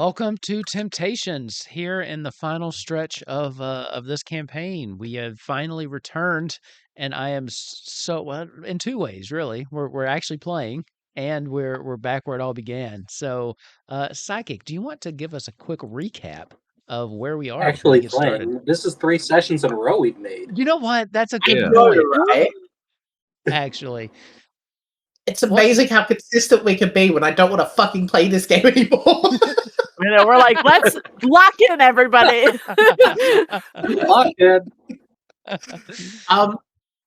welcome to Temptations. Here in the final stretch of this campaign, we have finally returned, and I am so well in two ways. Really, we're actually playing, and we're back where it all began. So, Psychic, do you want to give us a quick recap of where we are before we Actually get started? playing. This is 3 sessions in a row we've made. You know what? That's a good Yeah. point. Right? Actually, It's amazing how consistent we can be when I don't want to fucking play this game anymore. You know, we're like, let's lock in, everybody. Lock in.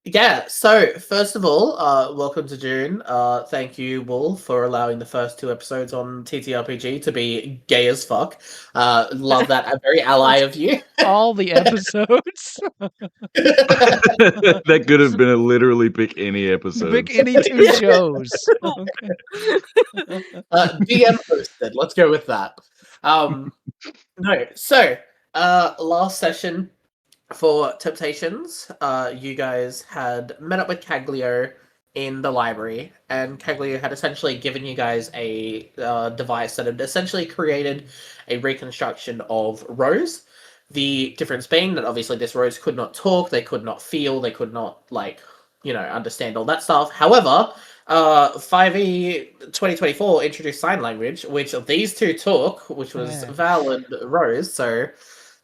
Yeah, so first of all, welcome to June. Thank you, Wool, for allowing the first 2 episodes on TTRPG to be gay as fuck. Love that. I'm very ally of you. all the episodes. That could have been a literally pick any episode. Pick any 2 shows. Okay. DM hosted. Let's go with that. No, so last session for Temptations, you guys had met up with Caglio in the library, and Caglio had essentially given you guys a device that had essentially created a reconstruction of Rose. The difference being that obviously this Rose could not talk, they could not feel, they could not, understand all that stuff. However, 5e 2024 introduced sign language, which these two took, which was Val and Rose, so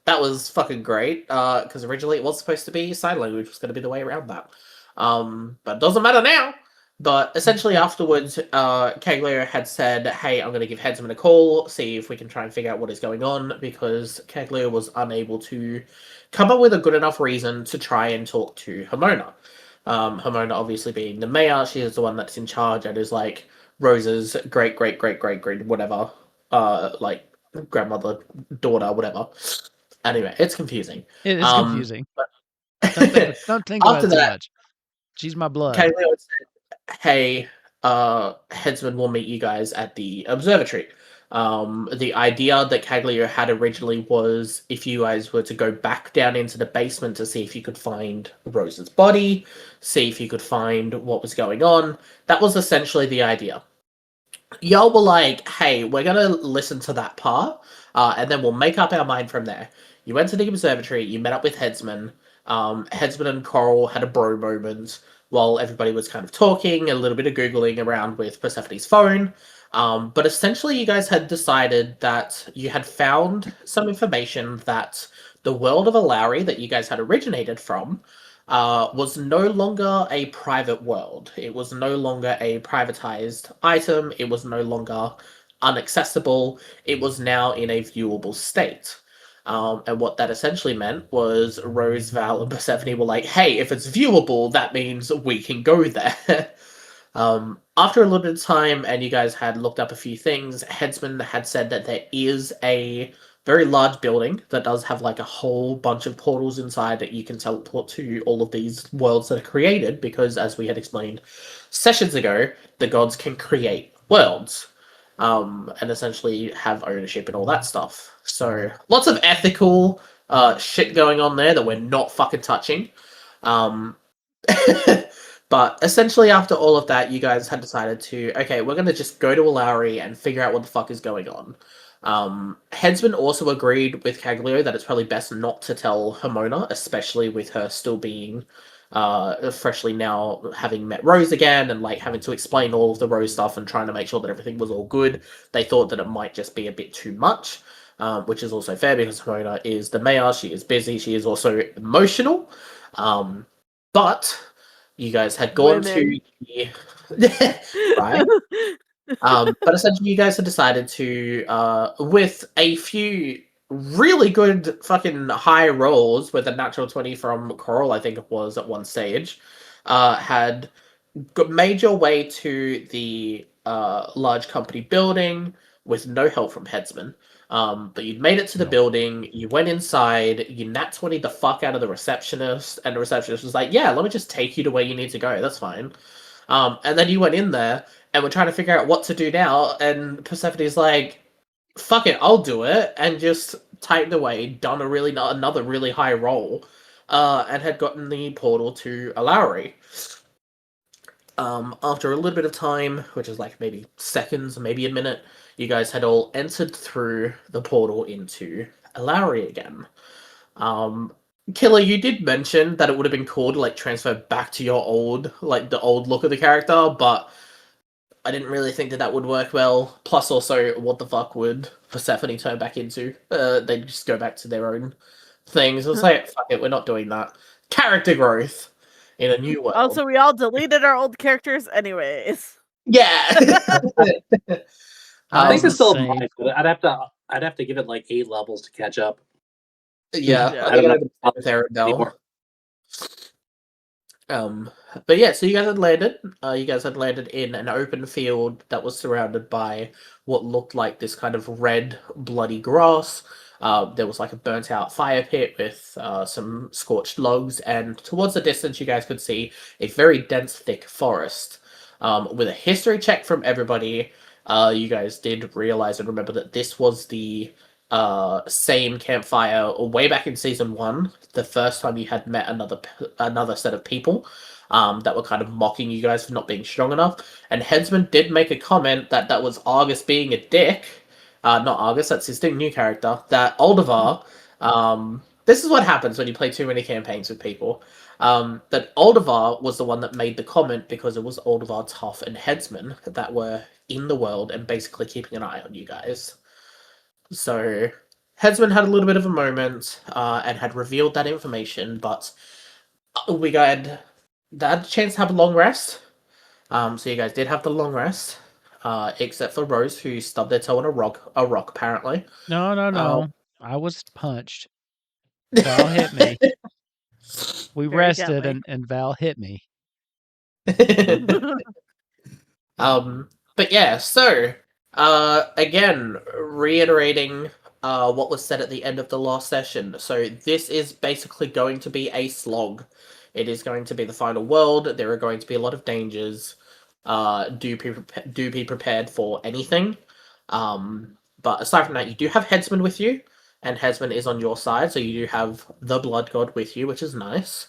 that was fucking great, because originally it was supposed to be sign language was going to be the way around that. But it doesn't matter now. But essentially afterwards, Caglio had said, hey, I'm going to give Headsman a call, see if we can try and figure out what is going on, because Caglio was unable to come up with a good enough reason to try and talk to Hamona. Hamona obviously being the mayor, she is the one that's in charge and is like Rose's great whatever, grandmother, daughter, whatever. Anyway, it's confusing. It is confusing. Don't think about it too much. She's my blood. Caglio said, hey, Headsman will meet you guys at the observatory. The idea that Caglio had originally was if you guys were to go back down into the basement to see if you could find Rose's body, see if you could find what was going on. That was essentially the idea. Y'all were like, hey, we're going to listen to that part, and then we'll make up our mind from there. You went to the observatory, you met up with Headsman. Headsman and Coral had a bro moment while everybody was kind of talking, a little bit of Googling around with Persephone's phone. But essentially you guys had decided that you had found some information that the world of Alauri that you guys had originated from was no longer a private world. It was no longer a privatized item. It was no longer inaccessible. It was now in a viewable state. And what that essentially meant was Rose, Val, and Persephone were like, hey, if it's viewable, that means we can go there. After a little bit of time, and you guys had looked up a few things, Headsman had said that there is a very large building that does have like a whole bunch of portals inside that you can teleport to all of these worlds that are created, because as we had explained sessions ago, the gods can create worlds. And essentially have ownership and all that stuff. So lots of ethical shit going on there that we're not fucking touching. But essentially after all of that, you guys had decided to, okay, we're going to just go to Alauri and figure out what the fuck is going on. Headsman also agreed with Caglio that it's probably best not to tell Hamona, especially with her still being freshly now having met Rose again and like having to explain all of the Rose stuff and trying to make sure that everything was all good. They thought that it might just be a bit too much, which is also fair because Hamona is the mayor. She is busy. She is also emotional. But you guys had gone to right. But essentially you guys had decided to with a few really good fucking high rolls with a natural 20 from Coral, I think it was at one stage, had made your way to the large company building with no help from Headsman. But you'd made it to the building, you went inside, you nat 20 the fuck out of the receptionist, and the receptionist was like, yeah, let me just take you to where you need to go, that's fine. And then you went in there, and we're trying to figure out what to do now, and Persephone's like, fuck it, I'll do it, and just typed away, done another really high roll, and had gotten the portal to Alauri. After a little bit of time, which is like maybe seconds, maybe a minute, you guys had all entered through the portal into Alauri again. Killer, you did mention that it would have been cool to like transfer back to your old, like the old look of the character, but I didn't really think that would work well. Plus, also, what the fuck would Persephone turn back into? They'd just go back to their own things. I was like, fuck it, we're not doing that. Character growth in a new world. Also, we all deleted our old characters anyways. Yeah. I think it's still Same. mine, but I'd have to give it like 8 levels to catch up. Yeah, Yeah. I I don't think know. with Arendelle. Anymore. But yeah, so you guys had landed. You guys had landed in an open field that was surrounded by what looked like this kind of red, bloody grass. There was like a burnt out fire pit with some scorched logs, and towards the distance, you guys could see a very dense, thick forest. With a history check from everybody, you guys did realize and remember that this was the same campfire way back in season 1, the first time you had met another set of people that were kind of mocking you guys for not being strong enough. And Headsman did make a comment that was Argus being a dick. Not Argus, that's his new character. That Aldevar, this is what happens when you play too many campaigns with people. That Aldevar was the one that made the comment because it was Aldevar, Tough, and Headsman that were in the world and basically keeping an eye on you guys. So Headsman had a little bit of a moment and had revealed that information, but we had a chance to have a long rest. So you guys did have the long rest, except for Rose, who stubbed their toe on a rock apparently. No. I was punched. Val hit me. We Very rested gently. and Val hit me. But yeah, so again, reiterating what was said at the end of the last session. So this is basically going to be a slog. It is going to be the final world. There are going to be a lot of dangers. Do be prepared for anything. But aside from that, you do have Headsman with you, and Headsman is on your side, so you do have the Blood God with you, which is nice.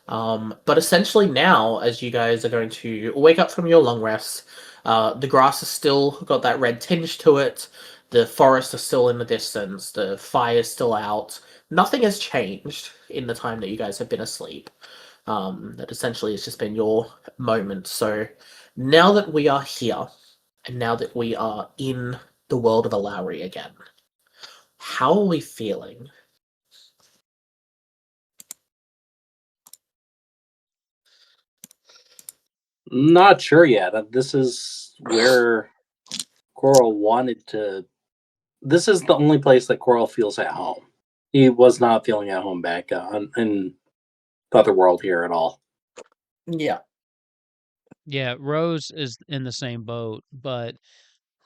But essentially now, as you guys are going to wake up from your long rest, the grass has still got that red tinge to it. The forest is still in the distance. The fire is still out. Nothing has changed in the time that you guys have been asleep. That essentially has just been your moment. So now that we are here, and now that we are in the world of Alauri again, how are we feeling? Not sure yet. This is where Coral wanted to. This is the only place that Coral feels at home. He was not feeling at home back in the other world here at all. Yeah. Yeah, Rose is in the same boat, but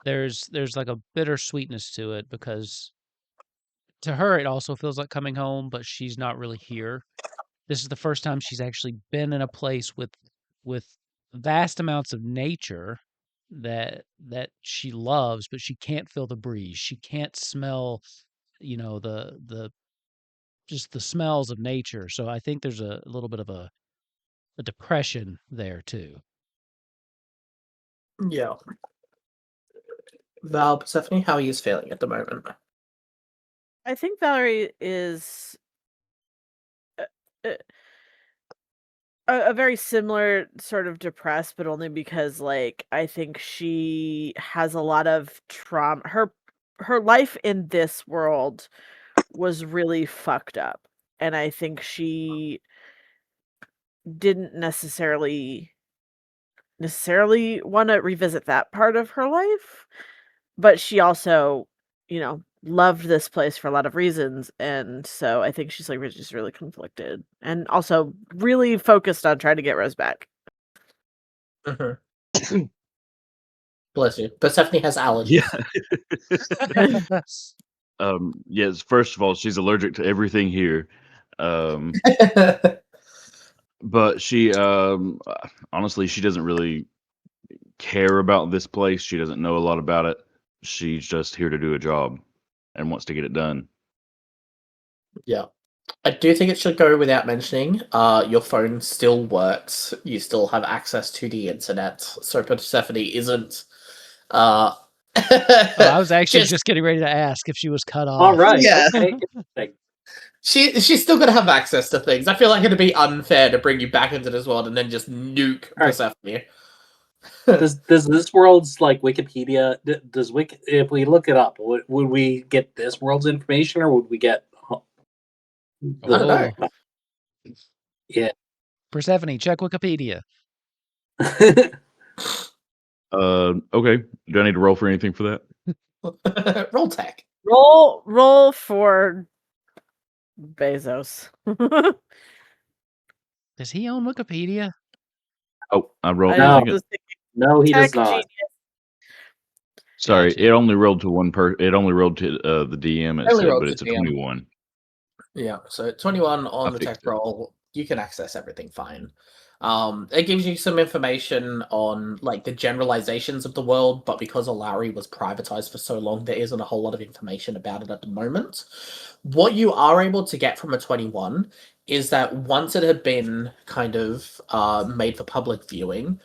there's like a bittersweetness to it because to her it also feels like coming home, but she's not really here. This is the first time she's actually been in a place with vast amounts of nature that she loves, but she can't feel the breeze. She can't smell, the just the smells of nature. So I think there's a little bit of a depression there too. Yeah. Val, Persephone, how are you feeling at the moment? I think Valerie is a very similar sort of depressed, but only because like I think she has a lot of trauma. Her life in this world was really fucked up, and I think she didn't necessarily want to revisit that part of her life, but she also, loved this place for a lot of reasons, and so I think she's like just really conflicted and also really focused on trying to get Rose back. Bless you. Persephone has allergies. Yeah. Yes. First of all, she's allergic to everything here. But she, honestly, she doesn't really care about this place. She doesn't know a lot about it. She's just here to do a job and wants to get it done. Yeah. I do think it should go without mentioning. Your phone still works. You still have access to the internet. So Persephone isn't Oh, I was actually Just- just getting ready to ask if she was cut off. All right. Yeah. Okay. Interesting. She's still gonna have access to things. I feel like it'd be unfair to bring you back into this world and then just nuke All right. Persephone. Does this world's like Wikipedia? Does if we look it up, would we get this world's information, or would we get I don't know. Yeah. Persephone, check Wikipedia. Okay. Do I need to roll for anything for that? Roll tech. Roll for Bezos. Does he own Wikipedia? Oh, I rolled. No. I think it- No, he does Tech not. genius. sorry, Gotcha. it only rolled to one It only rolled to the DM. It Only said, rolled but to it's a DM. 21. Yeah, so 21 on I the fixed tech it. roll, you can access everything fine. It gives you some information on like the generalizations of the world, but because Alari was privatized for so long, there isn't a whole lot of information about it at the moment. What you are able to get from a 21 is that once it had been kind of made for public viewing,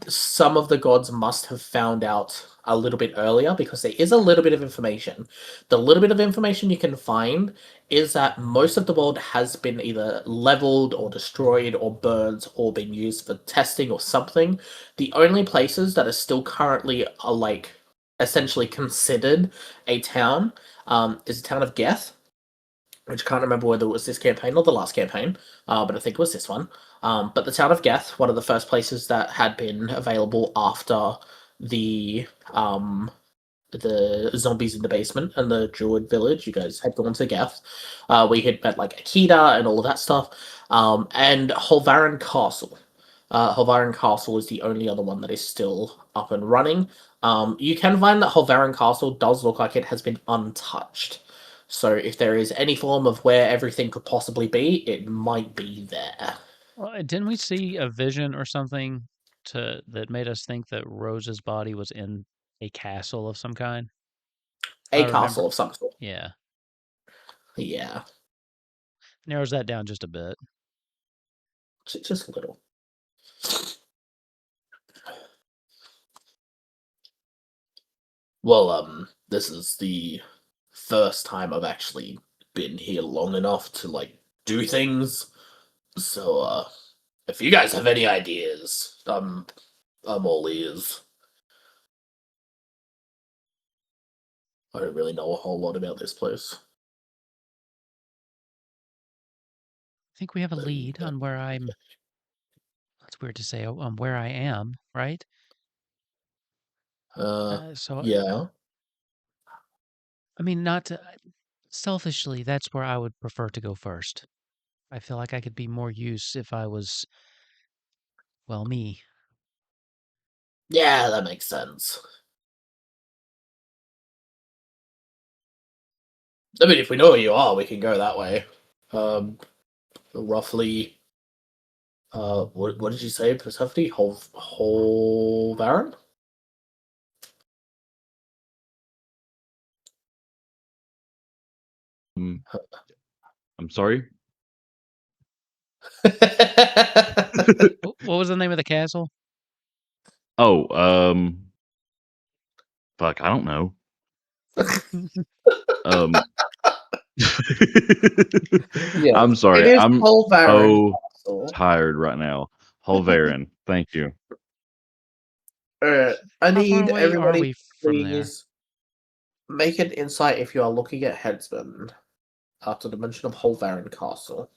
some of the gods must have found out a little bit earlier because there is a little bit of information. The little bit of information you can find is that most of the world has been either leveled or destroyed or burned or been used for testing or something. The only places that are still currently are like essentially considered a town is the town of Geth, which I can't remember whether it was this campaign or the last campaign, but I think it was this one. But the town of Geth, one of the first places that had been available after the zombies in the basement and the druid village. You guys had gone to Geth. We had met like Akita and all of that stuff. And Holvaran Castle. Holvaran Castle is the only other one that is still up and running. You can find that Holvaran Castle does look like it has been untouched. So if there is any form of where everything could possibly be, it might be there. Well, didn't we see a vision or something that made us think that Rose's body was in a castle of some kind? A I remember. castle of some sort. Yeah. Yeah. Narrows that down just a bit. Just a little. Well, this is the first time I've actually been here long enough to like do things. So, if you guys have any ideas, I'm all ears. I don't really know a whole lot about this place. I think we have a lead on where I'm. That's weird to say. On where I am, right? So Yeah. I mean, not to, selfishly, that's where I would prefer to go first. I feel like I could be more use if I was, well, me. Yeah, that makes sense. I mean, if we know where you are, we can go that way. Roughly. What did you say, Persephone? Whole Baron? I'm sorry. What was the name of the castle? Oh, fuck, I don't know. Yeah, I'm it sorry. is I'm Whole Baron so Castle. tired right now. Holvarin, thank you. I How far need away are everybody we from there? please make an insight if you are looking at Headsman after the mention of Whole Baron Castle.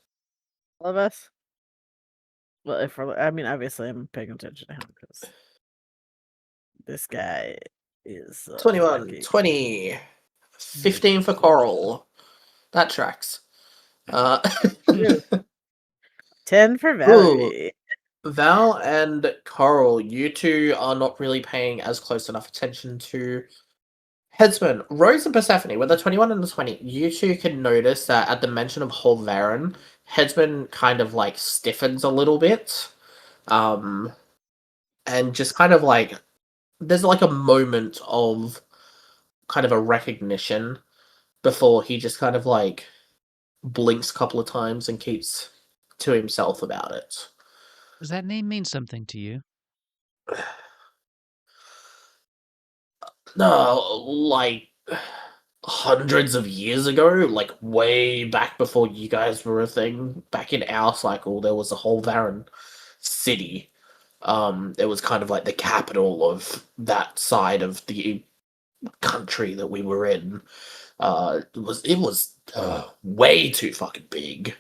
All of us. Well, if we're, I mean, obviously, I'm paying attention to him because this guy is 21, lucky. 20, 15 for Coral. That tracks. 10 for Valerie. Val and Coral, you two are not really paying as close enough attention to Headsman. Rose and Persephone, with the 21 and the 20, you two can notice that at the mention of Holvarin, Headsman kind of like stiffens a little bit. And just kind of like there's like a moment of kind of a recognition before he just kind of like blinks a couple of times and keeps to himself about it. Does that name mean something to you? No, like hundreds of years ago, like way back before you guys were a thing. Back in our cycle, there was a whole Varan city. It was kind of like the capital of that side of the country that we were in. It was way too fucking big.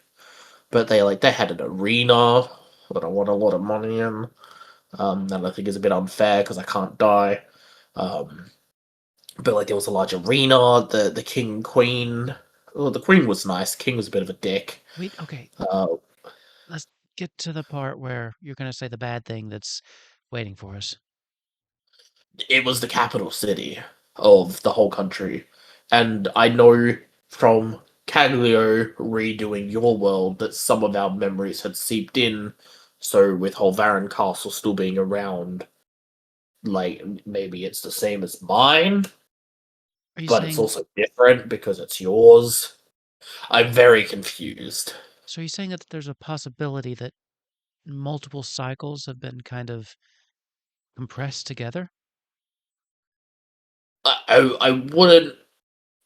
But they had an arena that I want a lot of money in. That I think is a bit unfair because I can't die. But like there was a large arena. The king and queen. Well, the queen was nice. King was a bit of a dick. Wait, okay. Uh, Let's get to the part where you're going to say the bad thing that's waiting for us. it was the capital city of the whole country, and I know from Caglio redoing your world that some of our memories had seeped in. So with whole Varan Castle still being around, like maybe it's the same as mine, Are you but it's saying also different because it's yours. I'm very confused. so? Are you saying that there's a possibility that multiple cycles have been kind of compressed together? I wouldn't.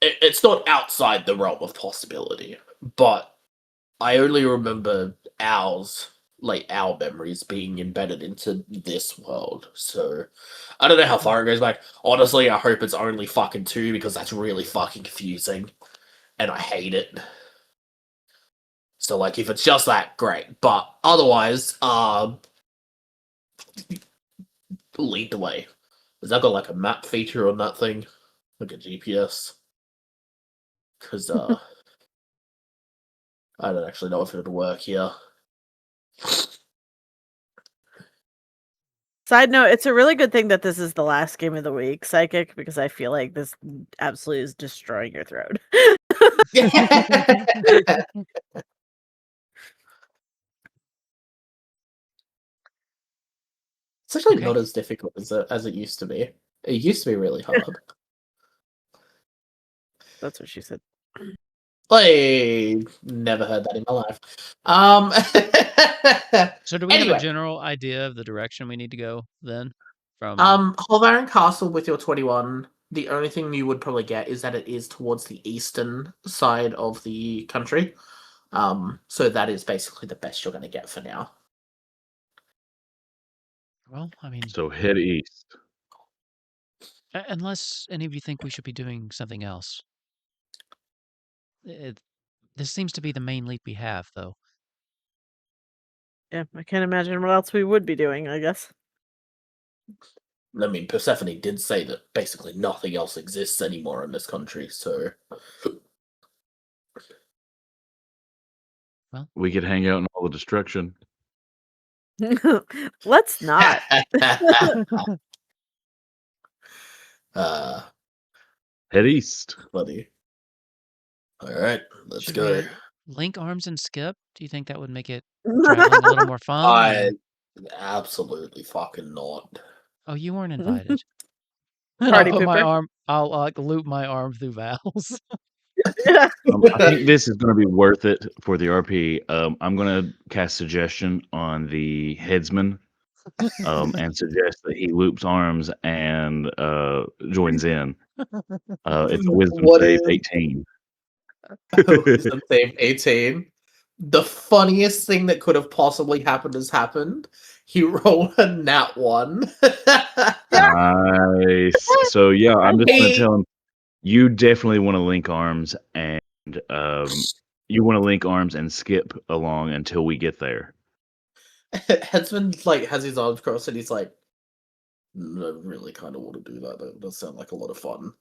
It's not outside the realm of possibility, but I only remember our memories being embedded into this world. So I don't know how far it goes back. Honestly, I hope it's only fucking two because that's really fucking confusing, and I hate it. So like, if it's just that, great. But otherwise, lead the way. Has that got like a map feature on that thing, like a GPS? Because I don't actually know if it'll work here. Side note, it's a really good thing that this is the last game of the week, Psychic, because I feel like this absolutely is destroying your throat. It's actually Okay. not as difficult as it used to be. It used to be really hard. That's what she said. I never heard that in my life. So do we have Anyway, a general idea of the direction we need to go then? From Holvaran Castle with your 21. The only thing you would probably get is that it is towards the eastern side of the country. So that is basically the best you're going to get for now. well, I mean, So head east. unless any of you think we should be doing something else. This seems to be the main lead we have, though. Yeah, I can't imagine what else we would be doing, I guess. I mean, Persephone did say that basically nothing else exists anymore in this country, so... Well, We could hang out in all the destruction. Let's not. Head east. Buddy. Alright, let's should go. we link arms and skip? Do you think that would make it traveling a little more fun? I absolutely fucking not. Oh, you weren't invited. Party I'll put my pooper. arm. I'll loop my arm through Val's. Yeah. I think this is going to be worth it for the RP. I'm going to cast suggestion on the headsman and suggest that he loops arms and joins in. It's a wisdom What save is- 18. Wisdom save 18. The funniest thing that could have possibly happened has happened. He rolled a nat 1. Nice. So yeah, I'm just going Hey. to tell him you definitely want to link arms and skip along until we get there. Headsman like has his arms crossed and he's like, I really kind of want to do that. That does sound like a lot of fun.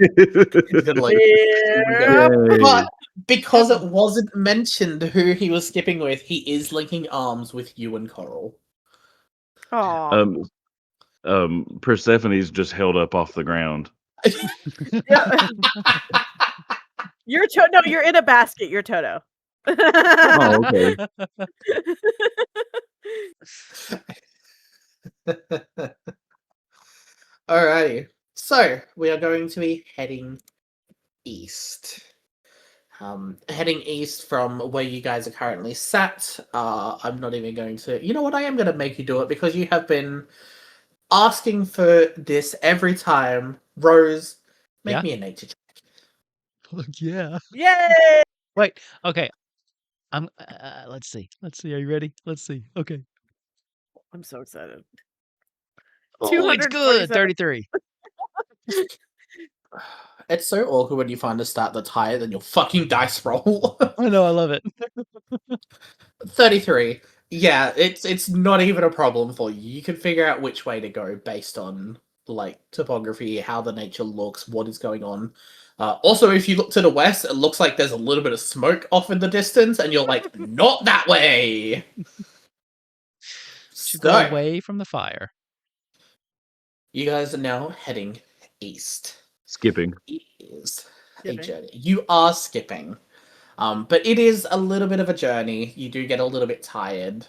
He's gonna, like, Yeah. but because it wasn't mentioned who he was skipping with, he is linking arms with you and Coral. Aw. Persephone's just held up off the ground. Yeah. You're no, you're in a basket. You're Toto. Oh, okay. Alrighty. So we are going to be heading east. Heading east from where you guys are currently sat. I'm not even going to. You know what? I am going to make you do it because you have been asking for this every time. Rose, make Yeah? me a nature check. Yeah. Yay! Wait. Okay. I'm. Let's see. Let's see. Are you ready? Let's see. Okay. I'm so excited. Oh, it's good. 227. 33. It's so awkward when you find a stat that's higher than your fucking dice roll. I know. I love it. 33. Yeah, it's not even a problem for you. You can figure out which way to go based on like topography, how the nature looks, what is going on. Also, if you look to the west, it looks like there's a little bit of smoke off in the distance, and you're like, not that way. Should go So, away from the fire. you guys are now heading east. Skipping. It is a Skipping. journey. You are skipping. But it is a little bit of a journey. You do get a little bit tired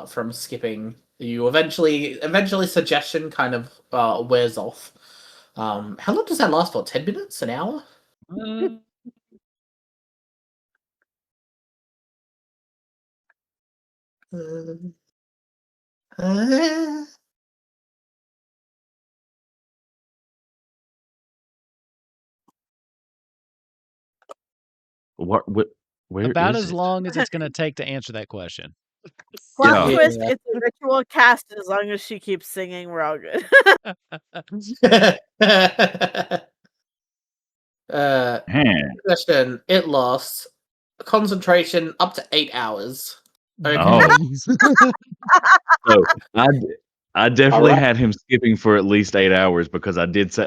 from skipping. You eventually suggestion kind of wears off. How long does that last for? 10 minutes? An hour? Uh, What? Where About is as it? long as it's going to take to answer that question. Plot Yeah. twist, Yeah. it's a ritual cast. As long as she keeps singing, we're all good. Man. Question. It lasts concentration up to 8 hours. Okay. Oh. So I definitely Alright. had him skipping for at least 8 hours because I did say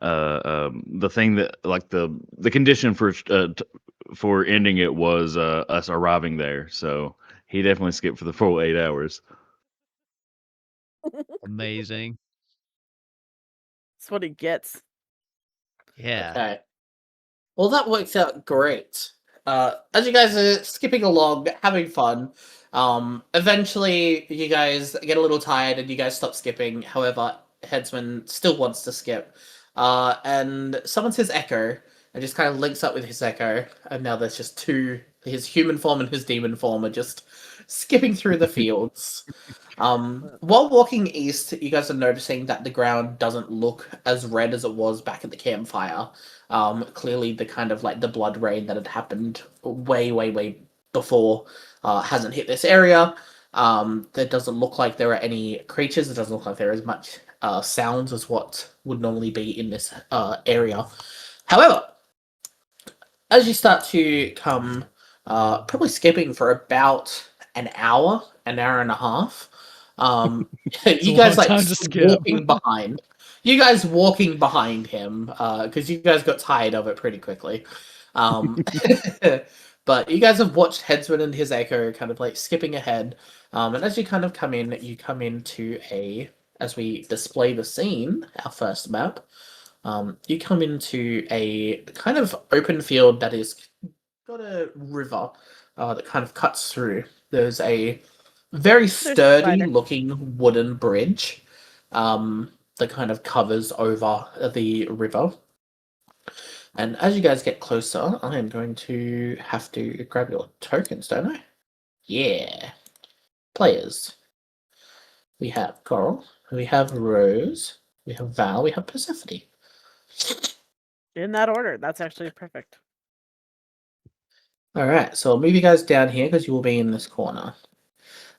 the thing that like the condition for ending it was us arriving there. So he definitely skipped for the full 8 hours. Amazing. That's what he gets. Yeah. Okay. Well, that works out great. As you guys are skipping along, having fun, eventually you guys get a little tired and you guys stop skipping. However, Headsman still wants to skip. And summons his Echo and just kind of links up with his Echo. And now there's just two, his human form and his demon form are just skipping through the fields. While walking east, you guys are noticing that the ground doesn't look as red as it was back at the campfire. Clearly the kind of like the blood rain that had happened way before hasn't hit this area. There doesn't look like there are any creatures. It doesn't look like there is much sounds as what would normally be in this area. However, as you start to come, probably skipping for about an hour and a half, you a guys long like time to skip. walking behind. You guys walking behind him because you guys got tired of it pretty quickly. But you guys have watched Headsman and his Echo kind of like skipping ahead. And as you kind of come in, you come into as we display the scene, our first map, you come into a kind of open field that is got a river that kind of cuts through. There's a very sturdy spider. looking wooden bridge that kind of covers over the river. And as you guys get closer, I am going to have to grab your tokens, don't I? Yeah. Players. We have Coral, we have Rose, we have Val, we have Persephone. In that order. That's actually perfect. Alright, so I'll move you guys down here because you will be in this corner.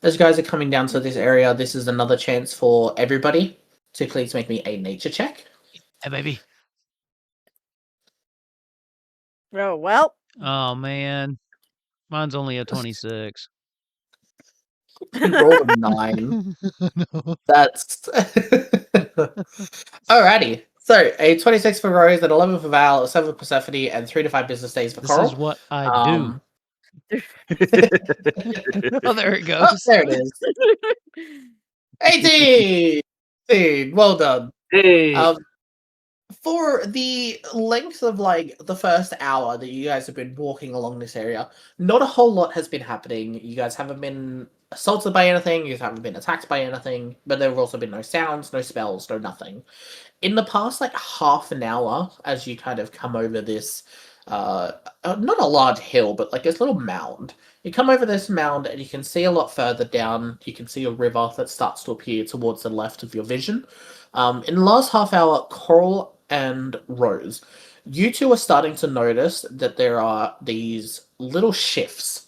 As you guys are coming down to this area, this is another chance for everybody to please make me a nature check. Hey, baby. Oh, well. Oh, man. Mine's only a 26. You rolled a 9. No. That's... Alrighty. So, a 26 for Rose, an 11 for Val, a 7 for Persephone, and 3 to 5 business days for This Coral. is what I do. Oh, there it Oh, goes. there it is. 18! Well done. Hey. For the length of like the first hour that you guys have been walking along this area, not a whole lot has been happening. You guys haven't been assaulted by anything, you haven't been attacked by anything, but there have also been no sounds, no spells, no nothing. In the past like half an hour, as you kind of come over this not a large hill, but like this little mound. You come over this mound and you can see a lot further down. You can see a river that starts to appear towards the left of your vision. In the last half hour, Coral and Rose, you two are starting to notice that there are these little shifts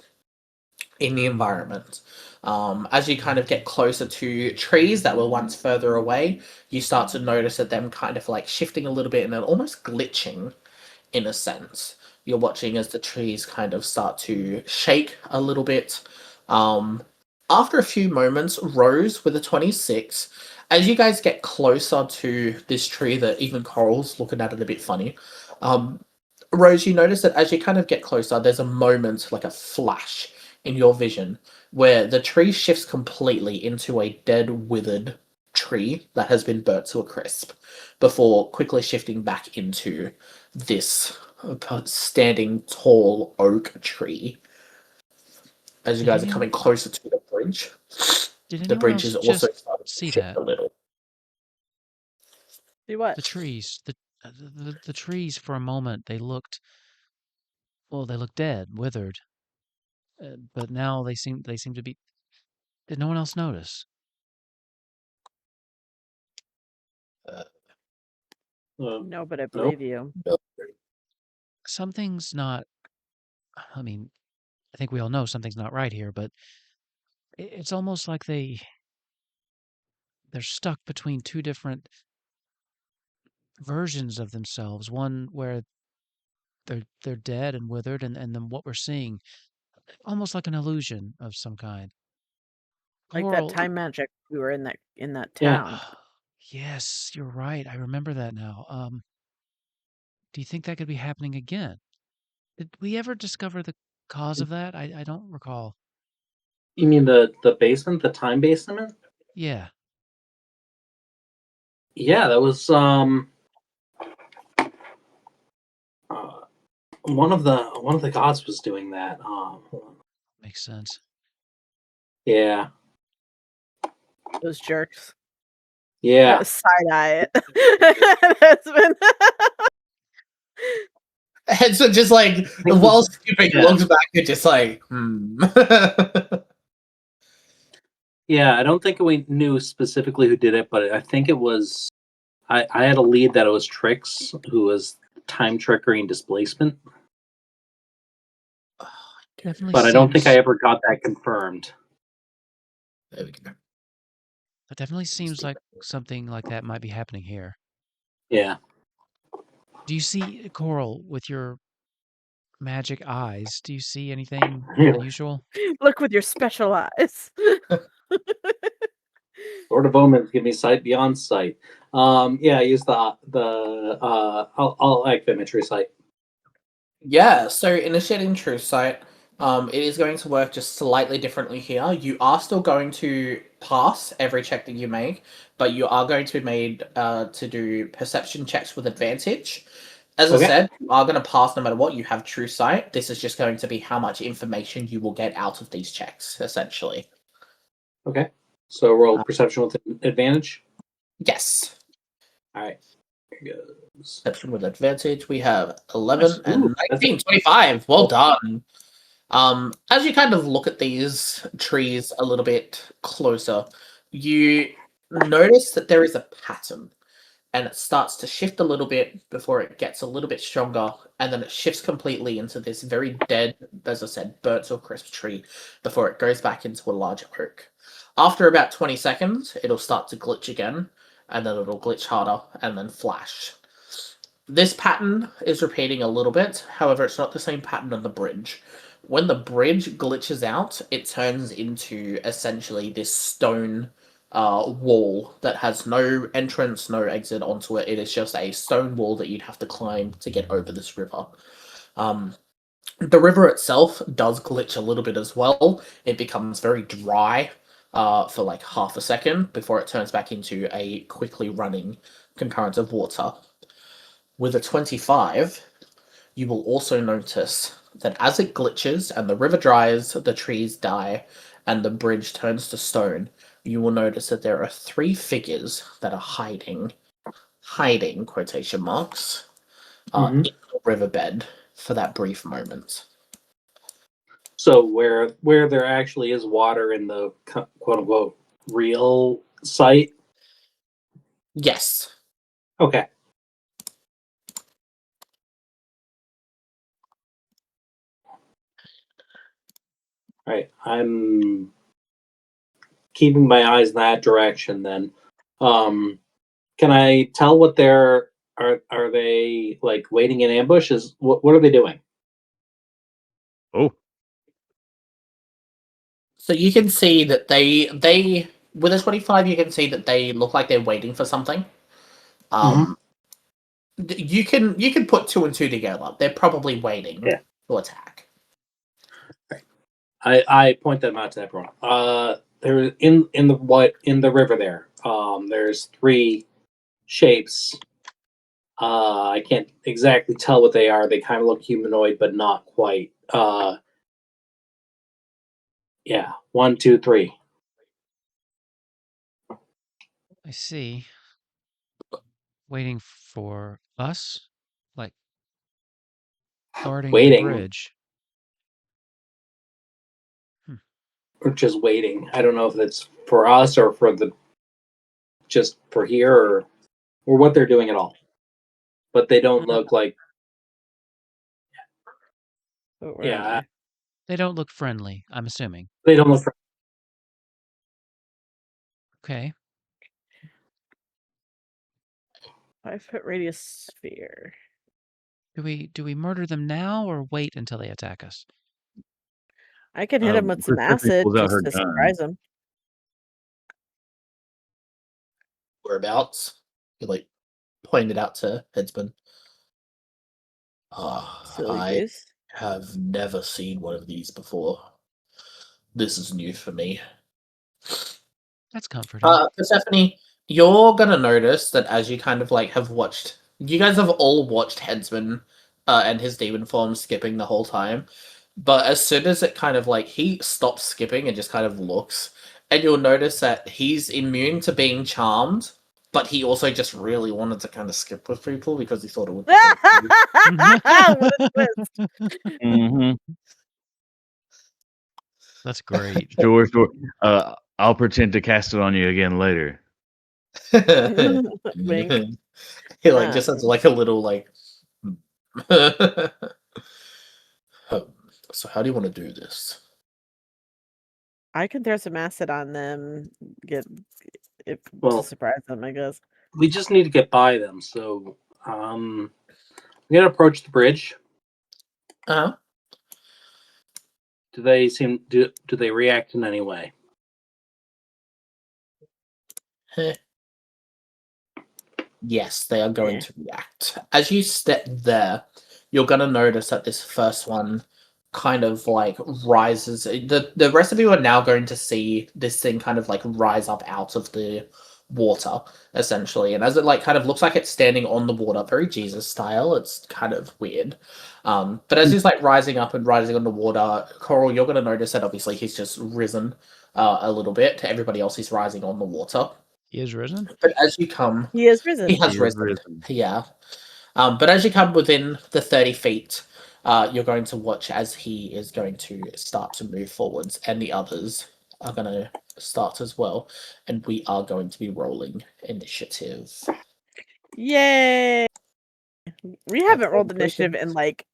in the environment. As you kind of get closer to trees that were once further away, you start to notice that them kind of like shifting a little bit and then almost glitching in a sense. You're watching as the trees kind of start to shake a little bit. After a few moments, Rose with a 26, as you guys get closer to this tree that even Coral's looking at it a bit funny, Rose, you notice that as you kind of get closer, there's a moment, like a flash in your vision, where the tree shifts completely into a dead, withered tree that has been burnt to a crisp, before quickly shifting back into this standing tall oak tree. As you guys are coming closer to the bridge, the bridge is also starting to shift a little. See what? The trees, the trees for a moment, they looked dead, withered. But now they seem to be. Did no one else notice? No, but I believe you. Something's not. I mean, I think we all know something's not right here, but it's almost like they're stuck between two different versions of themselves. One where they're dead and withered, and then what we're seeing, almost like an illusion of some kind. Like Coral, that time magic we were in that Yeah. town. Yes, you're right. I remember that now. Do you think that could be happening again? Did we ever discover the cause of that? I don't recall. You mean the basement, the time basement? Yeah. Yeah, that was one of the gods was doing that. Makes sense. Yeah. Those jerks. Yeah. Side eye it. That's been. And so just like, while skipping, looks back and just like, Yeah, I don't think we knew specifically who did it, but I think it was. I had a lead that it was Trix, who was time trickery and displacement. Definitely. But I don't think I ever got that confirmed. There we go. That definitely seems like something like that might be happening here. Yeah. Do you see, Coral, with your magic eyes? Do you see anything unusual? Look with your special eyes. Sword of Omens give me sight beyond sight. Yeah, I use the I'll activate True Sight. Yeah, so initiating True Sight, it is going to work just slightly differently here. You are still going to pass every check that you make, but you are going to be made to do perception checks with advantage. As I said, you are going to pass no matter what. You have True Sight. This is just going to be how much information you will get out of these checks, essentially. Okay. So roll perception with advantage? Yes. All right. Here goes. Perception with advantage. We have 11 Ooh, and 19, 25. Well done. As you kind of look at these trees a little bit closer, you notice that there is a pattern, and it starts to shift a little bit before it gets a little bit stronger, and then it shifts completely into this very dead, as I said, burnt to a crisp tree before it goes back into a large oak. After about 20 seconds, it'll start to glitch again, and then it'll glitch harder, and then flash. This pattern is repeating a little bit, however, it's not the same pattern on the bridge. When the bridge glitches out, it turns into essentially this stone wall that has no entrance, no exit onto it. It is just a stone wall that you'd have to climb to get over this river. The river itself does glitch a little bit as well. It becomes very dry for like half a second before it turns back into a quickly running concurrent of water. With a 25, you will also notice that as it glitches and the river dries, the trees die, and the bridge turns to stone, you will notice that there are 3 figures that are hiding, quotation marks, in the riverbed. for that brief moment. So where there actually is water in the quote unquote real site? Yes. Okay. All right. I'm keeping my eyes in that direction then. Can I tell what they're are they like waiting in ambush? What are they doing? Oh, So you can see that they with a 25, you can see that they look like they're waiting for something. You can put two and two together. They're probably waiting to attack. I point them out to everyone. They're in the river there. There's three shapes. I can't exactly tell what they are. They kind of look humanoid, but not quite. Yeah, 1, 2, 3. I see. Waiting for us? Like guarding the Waiting, bridge. or just waiting. I don't know if it's for us or for just for here or what they're doing at all. But they don't look like. But where am Yeah, I? They don't look friendly, I'm assuming. they don't look. Okay. 5-foot radius sphere. Do we murder them now or wait until they attack us? I can hit him with some Persephone acid pulls out just her to gun. surprise him. Whereabouts? You like pointed out to Headsman. Silly I goose. have never seen one of these before. This is new for me. That's comforting. Persephone, you're gonna notice that as you kind of like have watched, you guys have all watched Headsman and his demon form skipping the whole time. But as soon as it kind of like he stops skipping and just kind of looks, and you'll notice that he's immune to being charmed, but he also just really wanted to kind of skip with people because he thought it would. What a twist. Mm-hmm. That's great. Sure, sure. I'll pretend to cast it on you again later. Wink. He like just has like a little like. So how do you want to do this? I can throw some acid on them, to surprise them, I guess. We just need to get by them. So I'm gonna approach the bridge. Uh-huh. Do they react in any way? Yes, they are going to react. As you step there, you're going to notice that this first one kind of like rises. The rest of you are now going to see this thing kind of like rise up out of the water, essentially. And as it like kind of looks like it's standing on the water, very Jesus style, it's kind of weird. But as he's like rising up and rising on the water, Coral, you're going to notice that obviously he's just risen a little bit. To everybody else, he's rising on the water. He is risen? But as you come... He is risen. He has risen. Yeah. But as you come within the 30 feet, you're going to watch as he is going to start to move forwards, and the others are going to start as well. And we are going to be rolling initiative. Yay! We haven't rolled initiative in like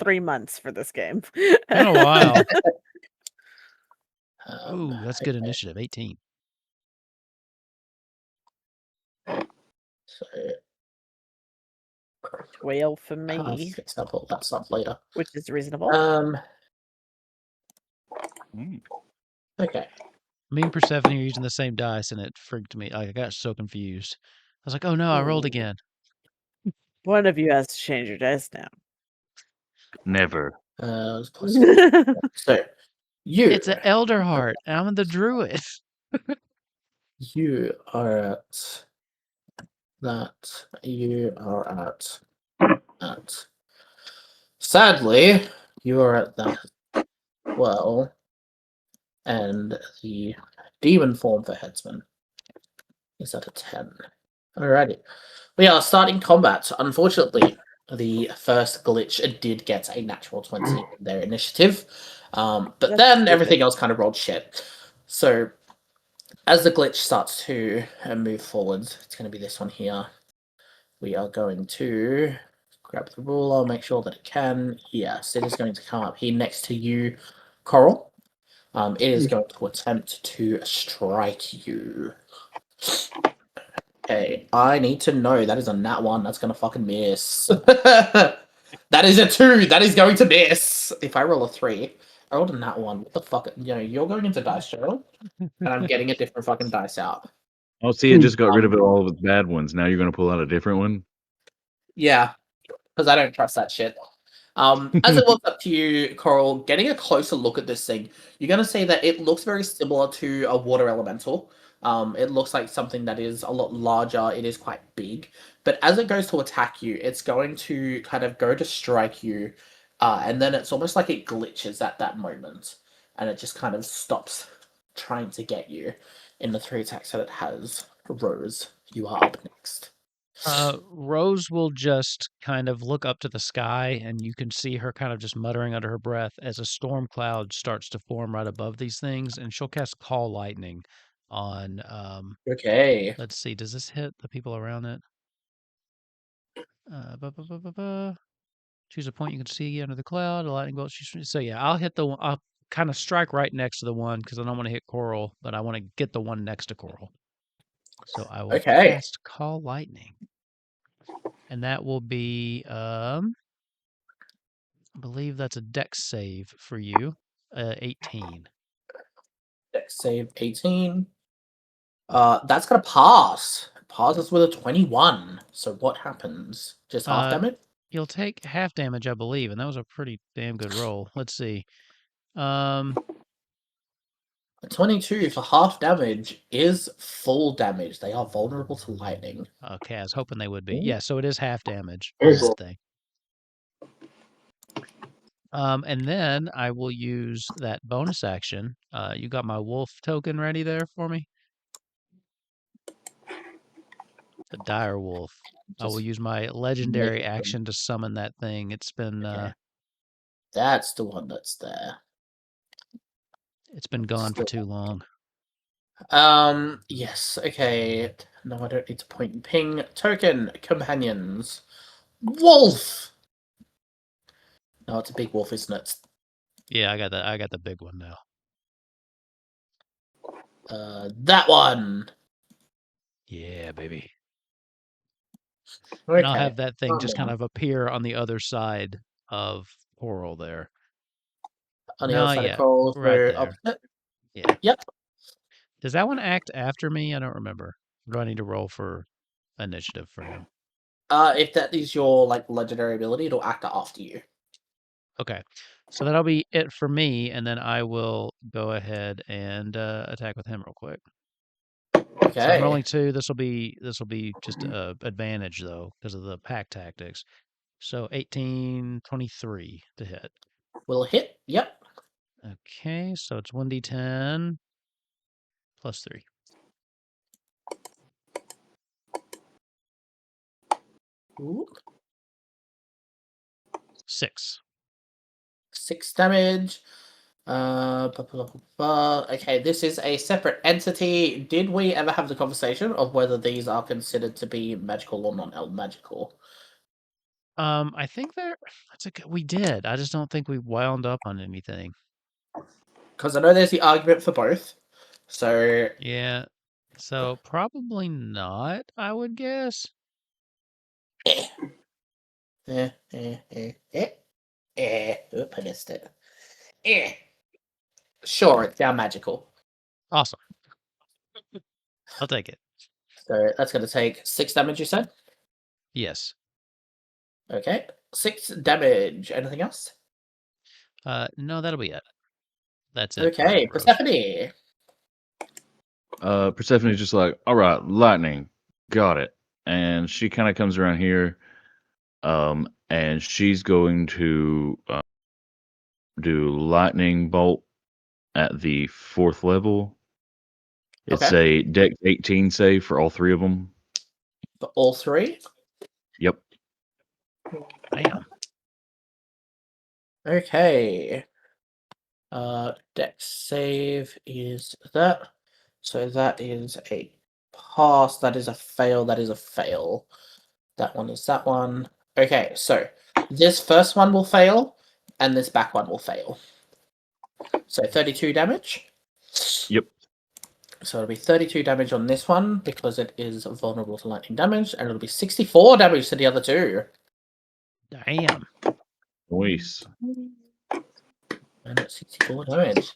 3 months for this game. Been a while. Ooh, that's good initiative. 18. So 12 for me. I'll pull that stuff later. Which is reasonable. Okay. Me and Persephone are using the same dice, and it freaked me. I got so confused. I was like, oh no, I rolled again. One of you has to change your dice now. Never. So you. It's an Elder Heart. I'm the druid. You are at that. You are at that. Sadly, you are at that. Well, and the demon form for Headsman is at a 10. Alrighty. We are starting combat. Unfortunately, The first glitch did get a natural 20 in their initiative, but That's then stupid. everything else kind of rolled shit. So as the glitch starts to move forwards, it's going to be this one here. We are going to grab the ruler, make sure that it can. Yes, it is going to come up here next to you, Coral. It is going to attempt to strike you. Okay, I need to know. That is a nat 1. That's going to fucking miss. That is a 2. That is going to miss. If I roll a 3, I rolled a nat 1. What the fuck? You know, you're going into dice journal, and I'm getting a different fucking dice out. Oh, see, it just got rid of all of its bad ones. Now you're going to pull out a different one? Yeah, because I don't trust that shit. As it walks up to you, Coral, getting a closer look at this thing, you're going to see that it looks very similar to a water elemental. It looks like something that is a lot larger. It is quite big. But as it goes to attack you, it's going to kind of go to strike you. And then it's almost like it glitches at that moment. And it just kind of stops trying to get you. In the 3 attacks that it has, Rose, you are up next. Rose will just kind of look up to the sky, and you can see her kind of just muttering under her breath as a storm cloud starts to form right above these things, and she'll cast Call Lightning on. Okay. Let's see, does this hit the people around it? Choose a point you can see under the cloud. A lightning bolt. So yeah, I'll hit the one. I'll kind of strike right next to the one because I don't want to hit Coral, but I want to get the one next to Coral. So I will cast Call Lightning. And that will be, I believe that's a dex save for you. 18. Dex save 18. That's gonna pass. Passes with a 21. So what happens? Just half damage? You'll take half damage, I believe, and that was a pretty damn good roll. Let's see. A 22 for half damage is full damage. They are vulnerable to lightning. Okay, I was hoping they would be. Yeah, so it is half damage Very on that cool. thing. And then I will use that bonus action. You got my wolf token ready there for me? The dire wolf. I will use my legendary action to summon that thing. It's been That's the one that's there. it's been gone for too long. Yes, okay. No, I don't need to point and ping. Token, companions. Wolf! No, it's a big wolf, isn't it? Yeah, I got the big one now. That one! Yeah, baby. Okay. And I'll have that thing just kind of appear on the other side of Coral there. On the other side of Coral, right there. Opposite? Yeah. Yep. Does that one act after me? I don't remember. Do I need to roll for initiative for him? If that is your legendary ability, it'll act after you. Okay. So that'll be it for me, and then I will go ahead and attack with him real quick. Okay. So I'm rolling 2. This will be just advantage though because of the pack tactics. So 18, 23 to hit. Will hit. Yep. Okay, so it's 1d10 plus 3. Ooh. 6. 6 damage. Okay, this is a separate entity. Did we ever have the conversation of whether these are considered to be magical or non-magical? I think we did. I just don't think we wound up on anything. Because I know there's the argument for both. So yeah, so probably not. I would guess. Oop, I missed it. Sure, it's now magical. Awesome. I'll take it. So that's going to take 6 damage, you said? Yes. Okay, 6 damage. Anything else? No, that'll be it. That's it. Okay, Persephone. Persephone's just like, all right, lightning, got it. And she kind of comes around here, and she's going to do lightning bolt at the 4th level. It's a Dex 18 save for all 3 of them. For all 3? Yep. Damn. Okay. Dex save is that. So that is a pass. That is a fail. That is a fail. That one is that one. Okay, so this first one will fail, and this back one will fail. So 32 damage. Yep. So it'll be 32 damage on this one because it is vulnerable to lightning damage, and it'll be 64 damage to the other two. Damn. Nice. And it's 64 damage.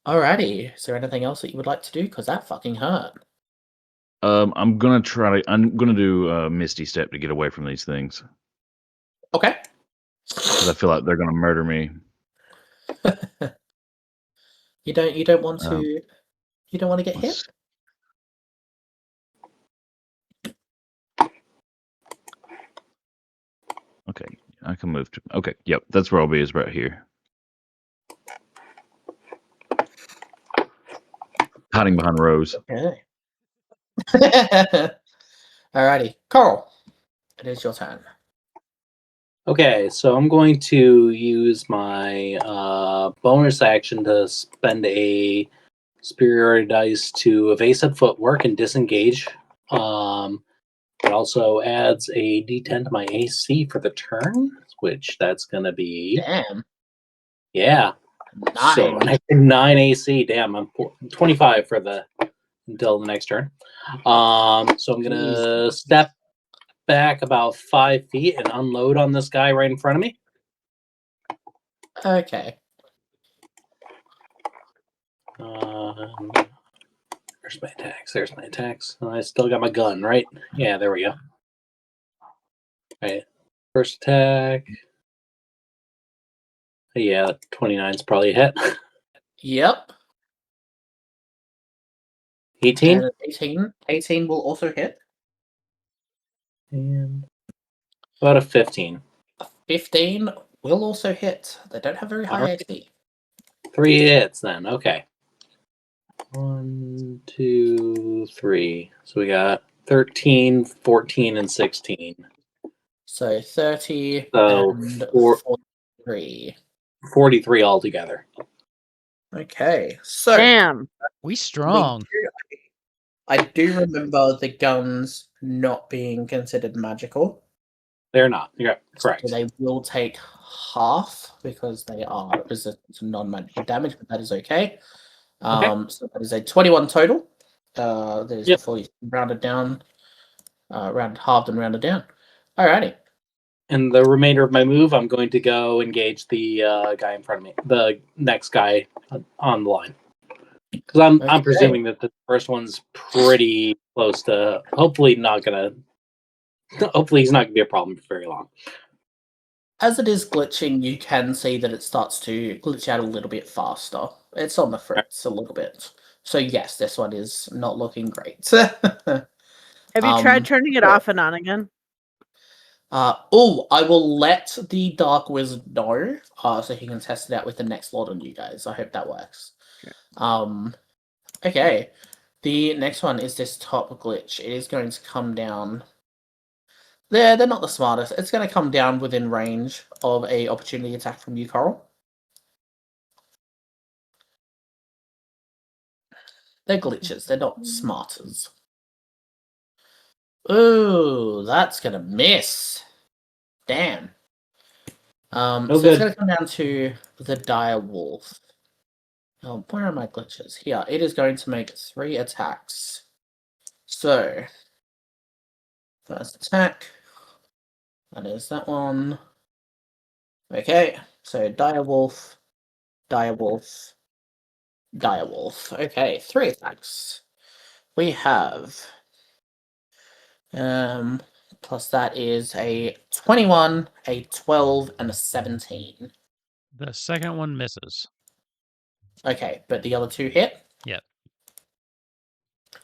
Alrighty. Is there anything else that you would like to do? Because that fucking hurt. I'm gonna do Misty Step to get away from these things Okay. because I feel like they're gonna murder me. You don't want to get hit? Okay, I can move to. Okay, yep, that's where I'll be. Is right here, hiding behind rows. Okay. Alrighty. Coral, it is your turn. Okay, so I'm going to use my bonus action to spend a superiority dice to evasive footwork and disengage. It also adds a d10 to my AC for the turn, which that's going to be... Damn. Yeah. 9. So 9 AC. Damn, I'm 25 for until the next turn. So I'm going to step back about 5 feet and unload on this guy right in front of me. Okay. There's my attacks. There's my attacks. I still got my gun, right? Yeah, there we go. All right. First attack. Yeah, 29 is probably a hit. Yep. 18? And 18. 18 will also hit. And about a 15. 15 will also hit. They don't have very high Alright. AC. 3 hits then. Okay. 1, 2, 3. So we got 13, 14, and 16. So 30 So and 43. 43 altogether. Okay. So Damn. We strong. I do remember the guns not being considered magical. They're not. You're correct. So they will take half because they are resistant to non-magical damage, but that is okay. So that is a 21 total. That is before you rounded down, halved and rounded down. Alrighty. And the remainder of my move, I'm going to go engage the guy in front of me, the next guy on the line. Because I'm presuming that the first one's pretty close to. Hopefully he's not gonna be a problem for very long. As it is glitching, you can see that it starts to glitch out a little bit faster. It's on the fritz a little bit. So yes, this one is not looking great. Have you tried turning it off and on again? I will let the Dark Wizard know, so he can test it out with the next lot on you guys. I hope that works. Okay. The next one is this top glitch. It is going to come down. They're not the smartest. It's going to come down within range of a opportunity attack from you, Coral. They're glitches. They're not smarters. Ooh, that's going to miss. Damn. So it's going to come down to the dire wolf. Oh, where are my glitches? Here. It is going to make 3 attacks. So, first attack. That is that one. Okay, so direwolf, direwolf, direwolf. Okay, 3 attacks. We have plus that is a 21, a 12, and a 17. The second one misses. Okay, but the other 2 hit? Yep.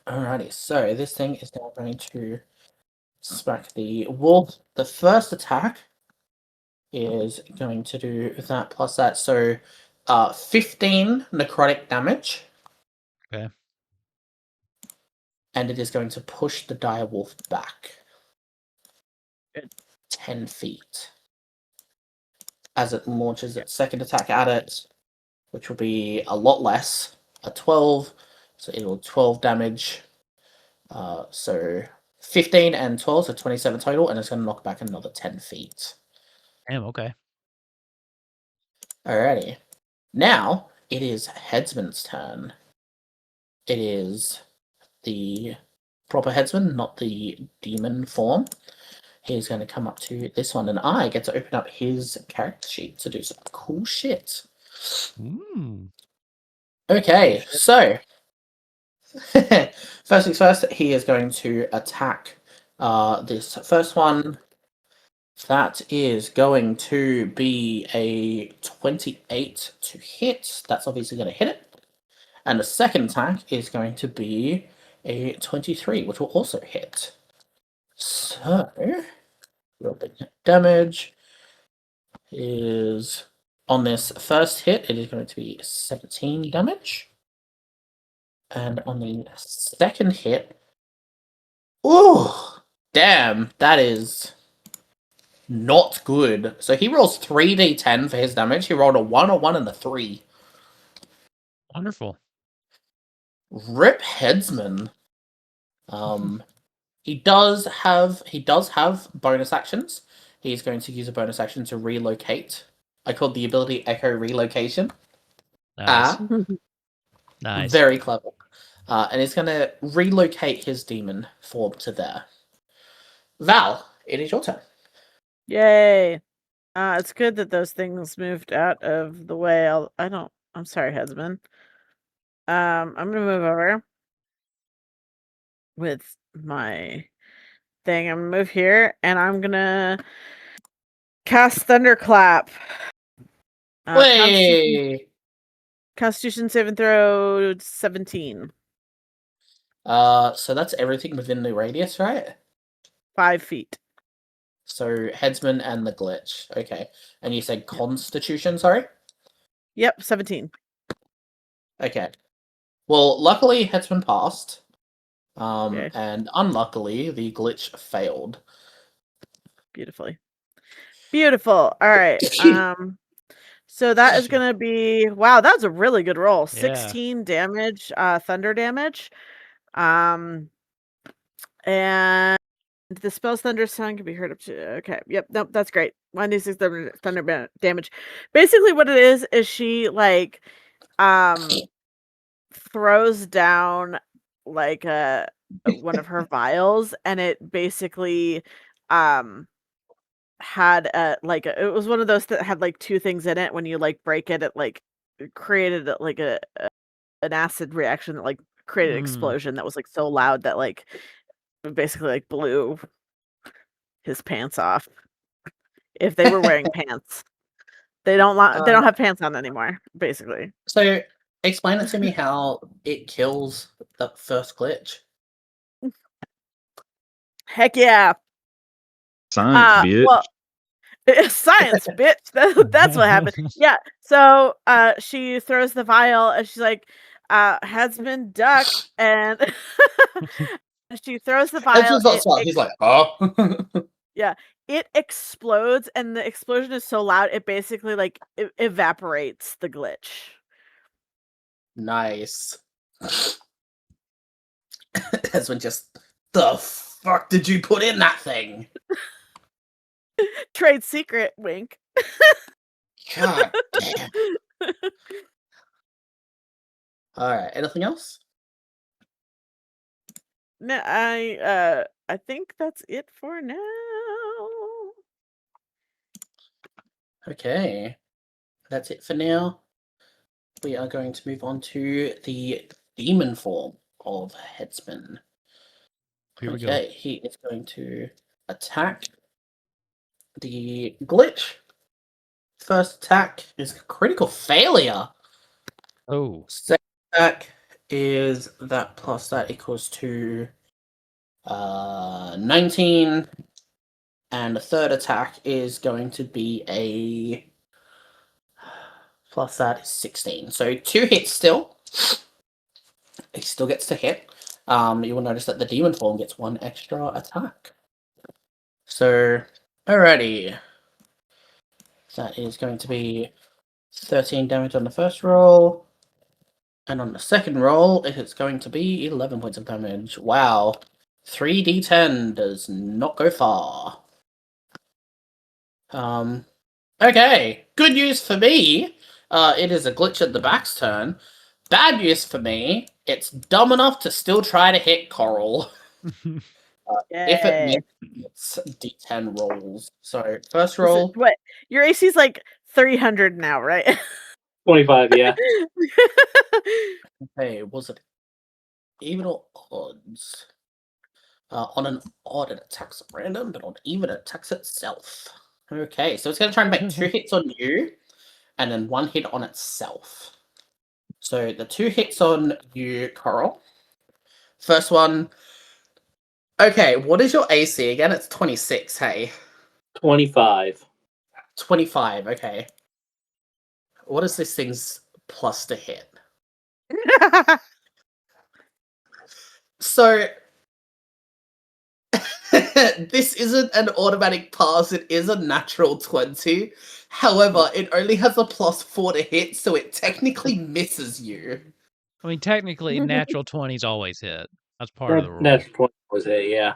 Alrighty, so this thing is now going to smack the wolf. The first attack is going to do that plus that. So 15 necrotic damage. Okay. And it is going to push the dire wolf back. 10 feet. As it launches its second attack at it, which will be a lot less, a 12, so it'll 12 damage. So 15 and 12, so 27 total, and it's going to knock back another 10 feet. Damn, okay. Alrighty. Now, it is Headsman's turn. It is the proper Headsman, not the demon form. He's going to come up to this one, and I get to open up his character sheet to do some cool shit. Okay, so first things first, he is going to attack this first one. That is going to be a 28 to hit. That's obviously going to hit it. And the second attack is going to be a 23, which will also hit. So, rolling damage is on this first hit, it is going to be 17 damage. And on the second hit, ooh, damn, that is not good. So he rolls 3d10 for his damage. He rolled a 1, a 1, and a 3. Rip Headsman. He does have bonus actions. He's going to use a bonus action to relocate. I called the ability Echo Relocation. Nice. Nice. Very clever. And he's going to relocate his demon form to there. Val, it is your turn. Yay. It's good that those things moved out of the way. I'm sorry, Headsman. I'm gonna move over with my thing. I'm gonna move here, and I'm gonna cast Thunderclap. Constitution saving throw 17. So that's everything within the radius, right? 5 feet. So Headsman and the glitch. Okay. And you said Constitution, sorry? Yep, 17. Okay. Well, luckily Headsman passed. Okay. And unluckily the glitch failed. Beautifully. Beautiful. All right. So that is gonna be wow, that's a really good roll. 16 damage, thunder damage. And the spell's thunder sound can be heard up to okay. Yep, nope, that's great. 1d6 thunder damage. Basically what it is she like throws down like one of her vials, and it basically had it was one of those that had like two things in it. When you like break it, it like created like an acid reaction that like created an explosion that was like so loud that like basically like blew his pants off. If they were wearing pants, they don't have pants on anymore, basically. So explain it to me how it kills the first glitch. Heck yeah. Science, bitch. Well, science, bitch. That's what happened. Yeah. So she throws the vial, and she's like, Headsman duck, and she throws the vial. He's like, oh. Yeah, it explodes, and the explosion is so loud it basically like evaporates the glitch. Nice. Headsman just, the fuck did you put in that thing? Trade secret, wink. God damn. Alright, anything else? No, I think that's it for now. Okay. That's it for now. We are going to move on to the demon form of Headsman. Here we go. Okay, he is going to attack the glitch. First attack is critical failure. Oh. Second attack is that plus that equals to 19. And the third attack is going to be a plus that is 16. So 2 hits still. He still gets to hit. You will notice that the demon form gets 1 extra attack. So Alrighty. That is going to be 13 damage on the first roll. And on the second roll, it is going to be 11 points of damage. Wow. 3d10 does not go far. Okay. Good news for me. It is a glitch at the back's turn. Bad news for me. It's dumb enough to still try to hit Coral. If it Yay. makes it's d10 rolls. So first roll. What? Your AC's like 300 now, right? 25, yeah. Okay, was it even or odds? On an odd, it attacks at random, but on even, it attacks itself. Okay, so it's going to try and make 2 hits on you, and then 1 hit on itself. So the 2 hits on you, Coral. First one. Okay, what is your AC again? It's 26, hey? 25. 25, okay. What is this thing's plus to hit? So, this isn't an automatic pass, it is a natural 20. However, it only has a +4 to hit, so it technically misses you. I mean, technically, natural 20s always hit. That's part of the rule. Natural 20 was it, yeah.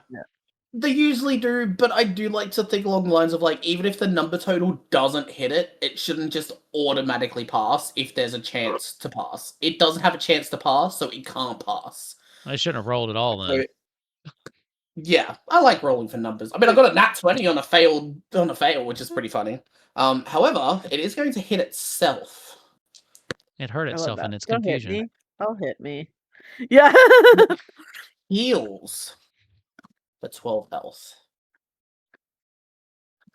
They usually do, but I do like to think along the lines of, like, even if the number total doesn't hit it, it shouldn't just automatically pass if there's a chance to pass. It doesn't have a chance to pass, so it can't pass. I shouldn't have rolled at all then. So, yeah, I like rolling for numbers. I mean, I got a nat 20 on a fail, which is pretty funny. However, it is going to hit itself. It hurt I love itself that. in its Don't hit confusion. me. Don't hit me. Yeah. Heals for 12 health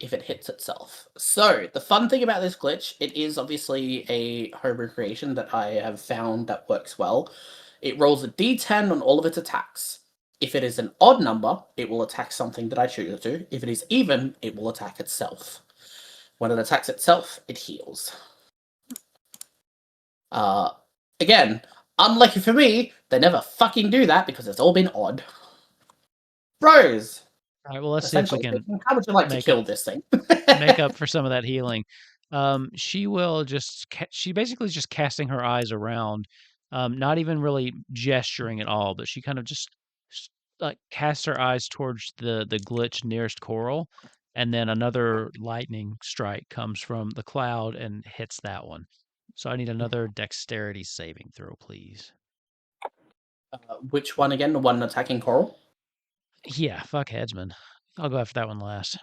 if it hits itself. So, the fun thing about this glitch, it is obviously a homebrew creation that I have found that works well. It rolls a d10 on all of its attacks. If it is an odd number, it will attack something that I choose to. If it is even, it will attack itself. When it attacks itself, it heals. Again, unlucky for me, they never fucking do that because it's all been odd. Rose! All right, well, let's see if we can How would you like to make kill up- this thing? make up for some of that healing. She will just, she basically is just casting her eyes around, not even really gesturing at all, but she kind of just like casts her eyes towards the glitch nearest Coral, and then another lightning strike comes from the cloud and hits that one. So I need another dexterity saving throw, please. Which one again? The one attacking Coral? Yeah, fuck headsman. I'll go after that one last.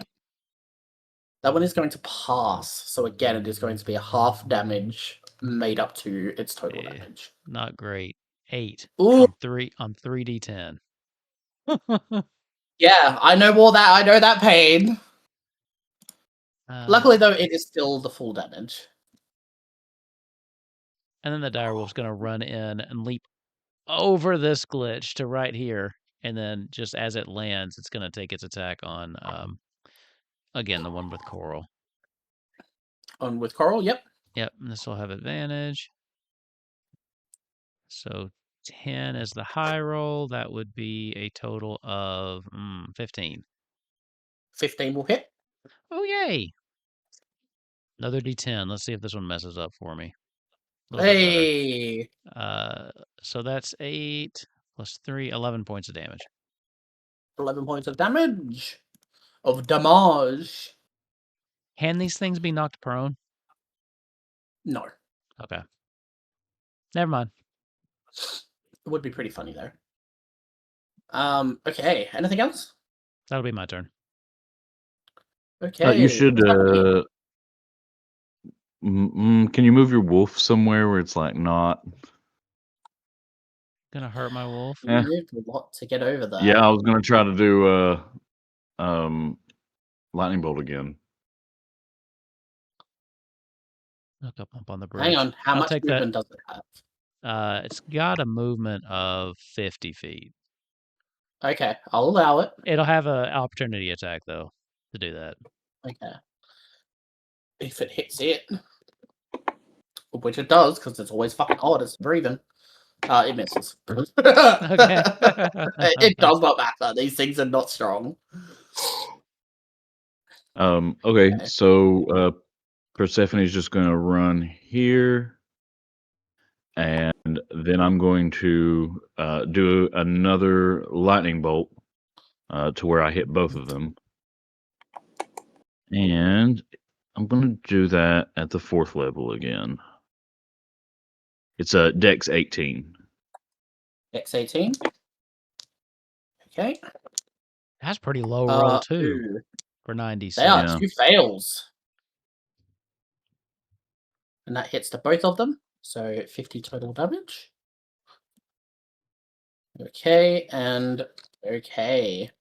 That one is going to pass. So again, it is going to be a half damage made up to its total Yeah. damage. Not great. 8 Ooh. on 3d10. Yeah, I know all that. I know that pain. Luckily, though, it is still the full damage. And then the direwolf's going to run in and leap over this glitch to right here. And then just as it lands, it's going to take its attack on, again, the one with Coral. On with Coral, yep. Yep, and this will have advantage. So 10 is the high roll. That would be a total of 15. 15 will hit. Oh, yay! Another d10. Let's see if this one messes up for me. Hey! So that's 8 plus 3, 11 points of damage. 11 points of damage. Of damage. Can these things be knocked prone? No. Okay. Never mind. It would be pretty funny, though. Okay. Anything else? That'll be my turn. Okay. You should. Can you move your wolf somewhere where it's like not? Gonna hurt my wolf. Yeah. You moved a lot to get over there. Yeah, I was gonna try to do lightning bolt again. Look up on the bridge. Hang on. How I'll much take movement does it have? It's got a movement of 50 feet. Okay, I'll allow it. It'll have an opportunity attack, though, to do that. Okay. If it hits it, which it does, because it's always fucking odd, it's breathing. It misses. Okay. It does not matter. These things are not strong. Okay, so Persephone's just going to run here, and then I'm going to do another lightning bolt to where I hit both of them. And I'm going to do that at the 4th level again. It's a Dex 18. Dex 18. Okay. That's pretty low roll too Ooh, for 96. they are Yeah. 2 fails. And that hits to both of them. So 50 total damage. Okay, and okay.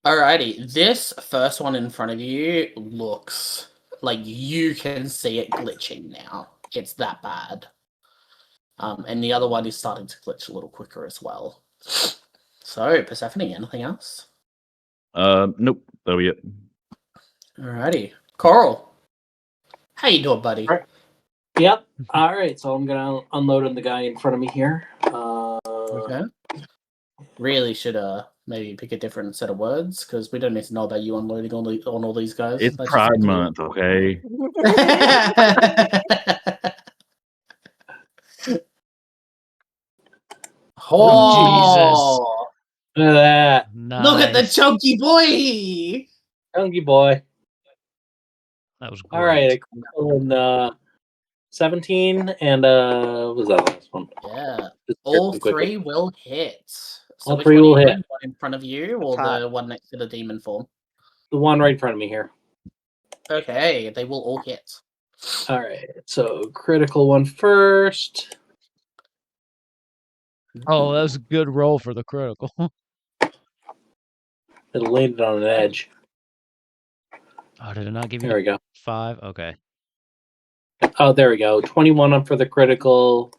Alrighty, this first one in front of you looks like you can see it glitching now. It's that bad. And the other one is starting to glitch a little quicker as well. So, Persephone, anything else? Nope, that'll be it. Alrighty. Coral, how you doing, buddy? All right. Yep. All right, so I'm gonna unload on the guy in front of me here. Okay. Really should maybe pick a different set of words because we don't need to know about you unloading on all these guys. It's That's Pride just Month, okay? Oh, Look at that, look at the Nice. chunky boy. chunky boy. That was great. All right, a critical in 17, and what was that last one? Yeah, Just all quickly. 3 will hit. So All which 3 one are will you hit. hitting? One in front of you or Top. the one next to the demon form? The one right in front of me here. Okay, they will all hit. All right, so critical one first. Oh, that was a good roll for the critical. It landed on an edge. Oh, did it not give you There we go. 5? Okay. Oh, there we go. 21 up for the critical.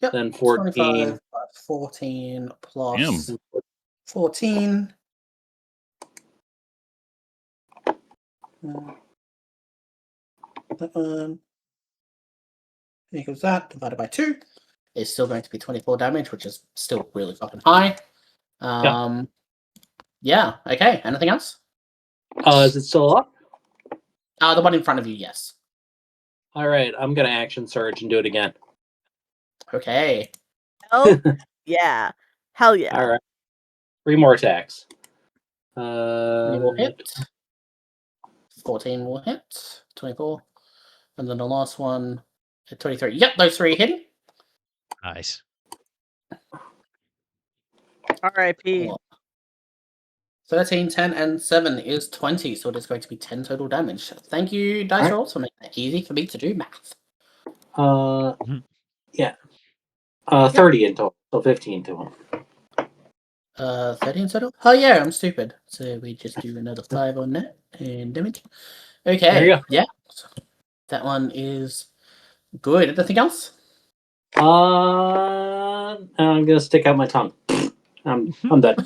Yep. Then 14. 25 plus 14 plus Damn. 14. That one equals that divided by 2 is still going to be 24 damage, which is still really fucking high. Yeah. Okay. Anything else? Is it still up? The one in front of you, yes. All right, I'm gonna action surge and do it again. Okay. Oh, yeah. Hell yeah. All right, 3 more attacks. 3 will hit. 14 will hit. 24. And then the last one at 23. Yep, those 3 hitting. Nice. R.I.P. 13, 10, and 7 is 20, so it is going to be 10 total damage. Thank you, Dice Alright. Rolls, for making it easy for me to do math. Yeah. 30 in total, so 15 to him. 13 total? Oh yeah, I'm stupid. So we just do another 5 on that and damage. Okay. There you go. Yeah. That one is good. Anything else? I'm gonna stick out my tongue. I'm done.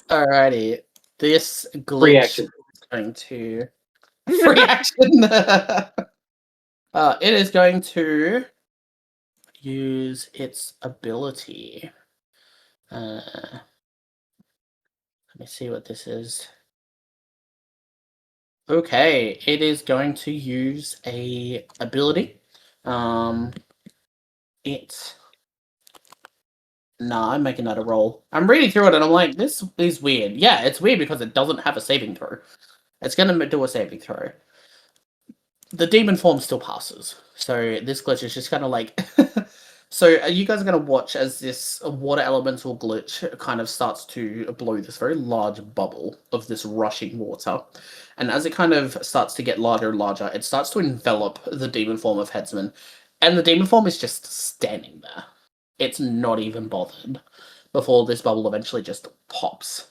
Alrighty. This glitch Free action. is going to free action. It is going to use its ability. Let me see what this is. Okay, it is going to use a ability. I'm making that a roll. I'm reading through it and I'm like, this is weird. Yeah, it's weird because it doesn't have a saving throw. It's gonna do a saving throw. The demon form still passes. So this glitch is just kind of like... So you guys are going to watch as this water elemental glitch kind of starts to blow this very large bubble of this rushing water. And as it kind of starts to get larger and larger, it starts to envelop the demon form of Headsman. And the demon form is just standing there. It's not even bothered before this bubble eventually just pops.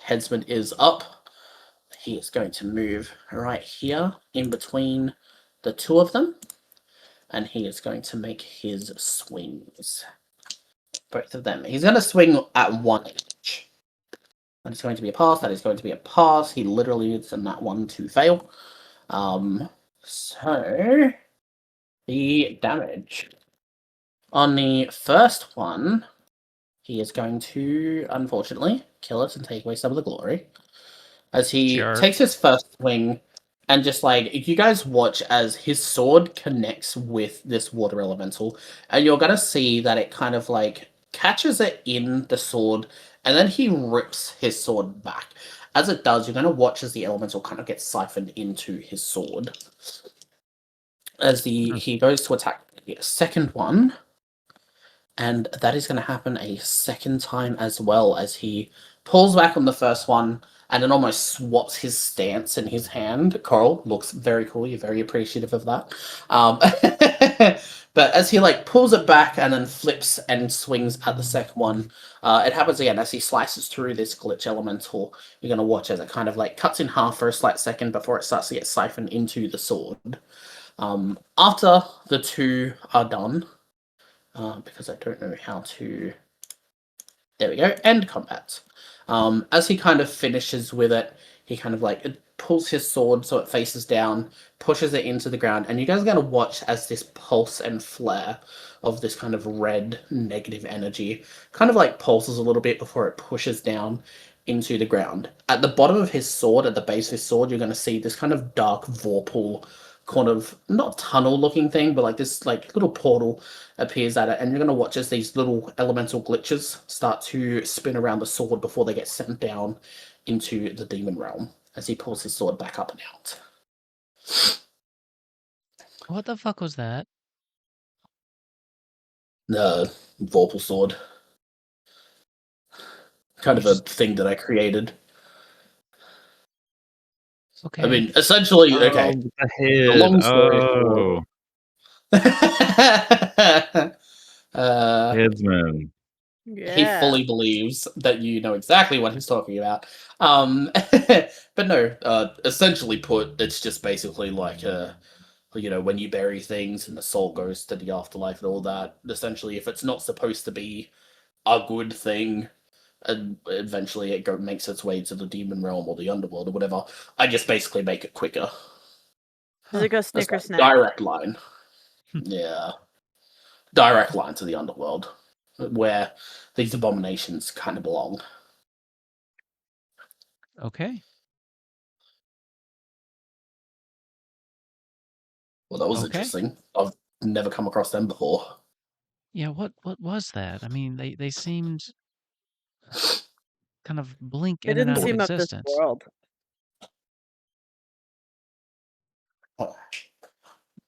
Headsman is up. He is going to move right here in between the 2 of them. And he is going to make his swings. Both of them. He's going to swing at 1 each. That is going to be a pass. That is going to be a pass. He literally needs that one to fail. So the damage. On the first one, he is going to, unfortunately, kill it and take away some of the glory. As he Sure. takes his first swing, and just like, you guys watch as his sword connects with this water elemental, and you're going to see that it kind of like catches it in the sword, and then he rips his sword back. As it does, you're going to watch as the elemental kind of gets siphoned into his sword. As he goes to attack the second one, and that is going to happen a second time as well, as he pulls back on the first one and then almost swaps his stance in his hand. Coral looks very cool. You're very appreciative of that. But as he like pulls it back and then flips and swings at the second one, it happens again as he slices through this glitch elemental. You're going to watch as it kind of like cuts in half for a slight second before it starts to get siphoned into the sword. After the two are done, because I don't know how to... There we go, end combat. As he kind of finishes with it, he kind of like pulls his sword so it faces down, pushes it into the ground, and you guys are going to watch as this pulse and flare of this kind of red negative energy kind of like pulses a little bit before it pushes down into the ground. At the bottom of his sword, at the base of his sword, you're going to see this kind of dark vorpal kind of, not tunnel looking thing, but like this like little portal appears at it, and you're going to watch as these little elemental glitches start to spin around the sword before they get sent down into the demon realm as he pulls his sword back up and out. What the fuck was that? The vorpal sword. Kind of a thing that I created. Okay. I mean, essentially, okay. The head. long story short. Headsman. Yeah. He fully believes that you know exactly what he's talking about. But no, essentially put, it's just basically like, when you bury things and the soul goes to the afterlife and all that. Essentially, if it's not supposed to be a good thing, and eventually it makes its way to the demon realm or the underworld or whatever, I just basically make it quicker. Does it go That's snicker like snack? direct line. Yeah. Direct line to the underworld, where these abominations kind of belong. Okay. Well, that was Okay. interesting. I've never come across them before. Yeah, what was that? I mean, they seemed kind of blink It in and didn't out of seem of this existence. world.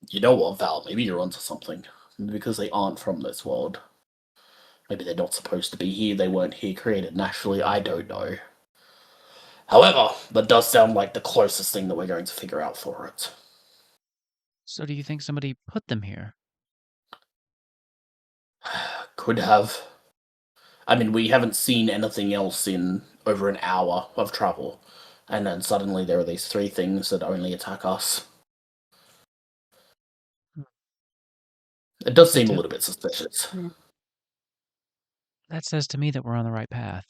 You know what, Val? Maybe you're onto something. Because they aren't from this world. Maybe they're not supposed to be here. They weren't here created naturally. I don't know. However, that does sound like the closest thing that we're going to figure out for it. So do you think somebody put them here? Could have. I mean, we haven't seen anything else in over an hour of travel. And then suddenly there are these three things that only attack us. It does seem a little bit suspicious. That says to me that we're on the right path.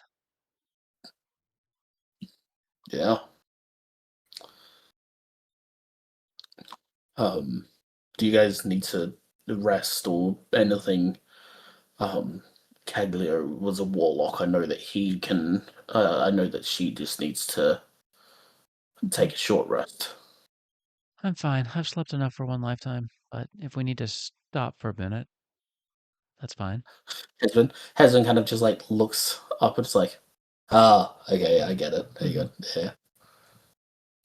Yeah. Do you guys need to rest or anything? Caglio was a warlock. I know that he can. I know that she just needs to take a short rest. I'm fine. I've slept enough for one lifetime, but if we need to stop for a minute, that's fine. Hesden kind of just like looks up and it's like, okay, I get it. There you go. Yeah.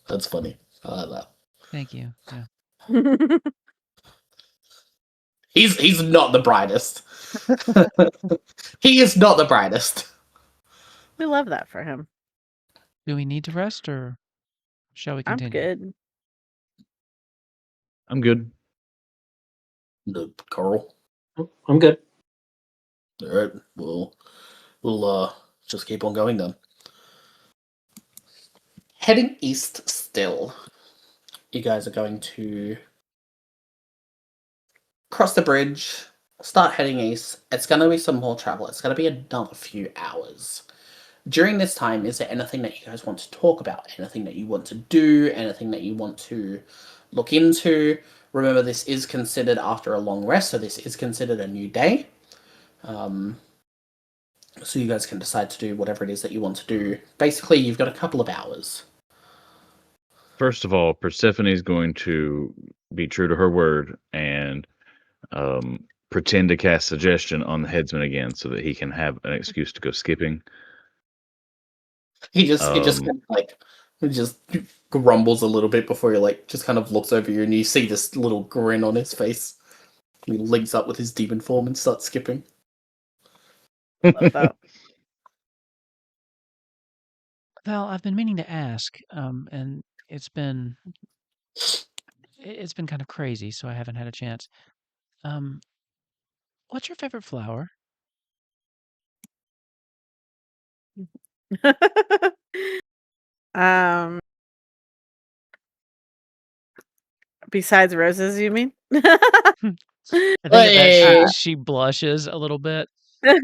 That's funny. I like that. Thank you. Yeah. He's not the brightest. He is not the brightest. We love that for him. Do we need to rest or shall we I'm continue? good. I'm good. No, Coral. I'm good. All right. We'll just keep on going then. Heading east still. You guys are going to cross the bridge, start heading east. It's going to be some more travel. It's going to be another few hours. During this time, is there anything that you guys want to talk about? Anything that you want to do? Anything that you want to look into? Remember, this is considered after a long rest, so this is considered a new day. So you guys can decide to do whatever it is that you want to do. Basically, you've got a couple of hours. First of all, Persephone's going to be true to her word and pretend to cast suggestion on the headsman again so that he can have an excuse to go skipping. He just kind of like just grumbles a little bit before he like just kind of looks over you, and you see this little grin on his face. He links up with his demon form and starts skipping. Love that. Val, I've been meaning to ask, and it's been kind of crazy, so I haven't had a chance. What's your favorite flower? um, besides roses, you mean? I think at that she blushes a little bit. I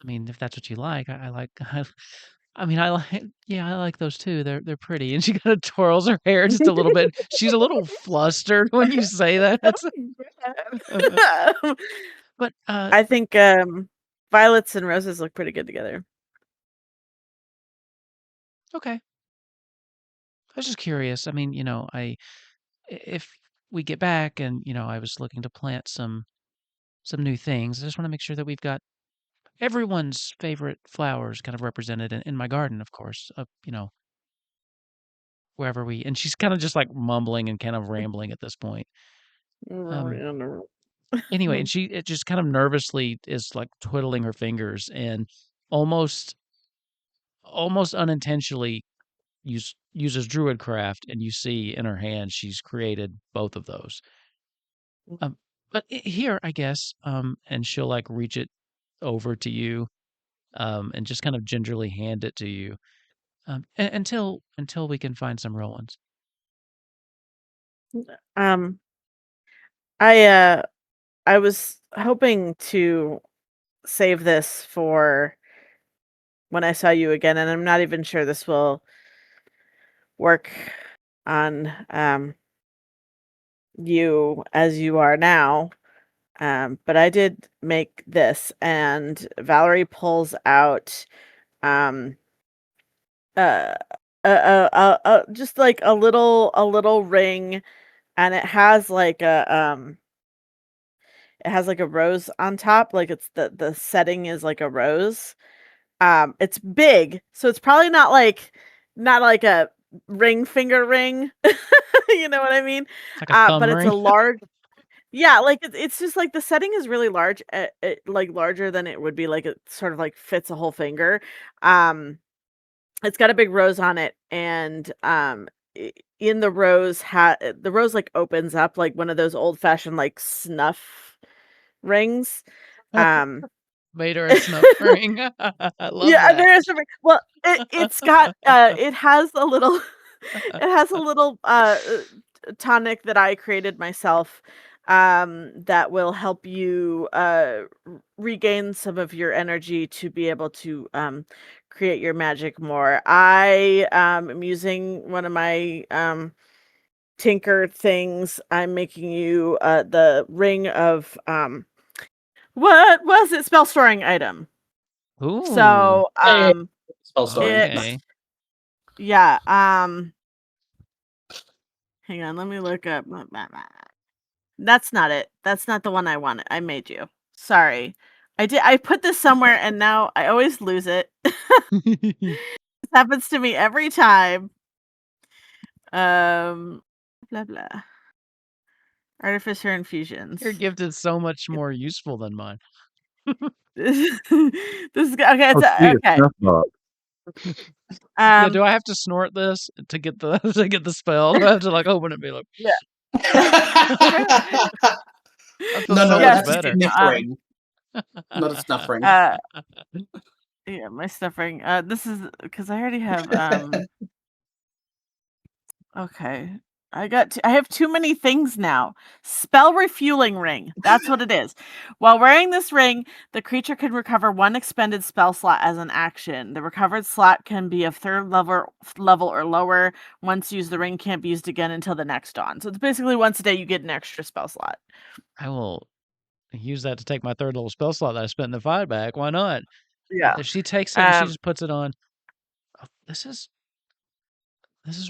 mean, if that's what you like, I like. I like those too. They're pretty, and she kind of twirls her hair just a little bit. She's a little flustered when you say that. But I think violets and roses look pretty good together. Okay. I was just curious. I mean, if we get back and I was looking to plant some new things, I just want to make sure that we've got everyone's favorite flowers kind of represented in my garden, of course. Wherever and she's kind of just like mumbling and kind of rambling at this point. Anyway, and it just kind of nervously is like twiddling her fingers and almost unintentionally uses druidcraft, and you see in her hand she's created both of those. But here, I guess, and she'll like reach it over to you, and just kind of gingerly hand it to you, until we can find some real ones. I was hoping to save this for when I saw you again, and I'm not even sure this will work on you as you are now. But I did make this, and Valerie pulls out just like a little ring, and it has like a rose on top, like it's the setting is like a rose. It's big, so it's probably not like a finger ring. You know what I mean? Like a thumb But it's ring. a large. Yeah, like it's just like the setting is really large, like larger than it would be, like it sort of like fits a whole finger. It's got a big rose on it, and in the rose the rose like opens up like one of those old fashioned like snuff rings. Made her a snuff ring. I love Yeah, that. there is a ring. Well, it's got it has a little tonic that I created myself, that will help you regain some of your energy to be able to create your magic more. I am using one of my tinker things. I'm making you the ring of what was it? Spell storing item. Ooh. So spell storing. Okay. Yeah, hang on, let me look up. That's not it. That's not the one I wanted. I made you. Sorry. I put this somewhere and now I always lose it. This happens to me every time. Blah blah. Artificer infusions. Your gift is so much more useful than mine. This is okay. It's see, okay. snuff box. Yeah, do I have to snort this to get the spell? Do I have to like open it and be like, Yeah. I feel No, so yes, much better. Sniff ring. Not a snuff ring. Yeah, my snuff ring. This is because I already have okay. I have too many things now. Spell refueling ring. That's what it is. While wearing this ring, the creature can recover one expended spell slot as an action. The recovered slot can be of third level or lower. Once used, the ring can't be used again until the next dawn. So it's basically once a day you get an extra spell slot. I will use that to take my third little spell slot that I spent in the fight back. Why not? Yeah. If she takes it and she just puts it on. Oh, this is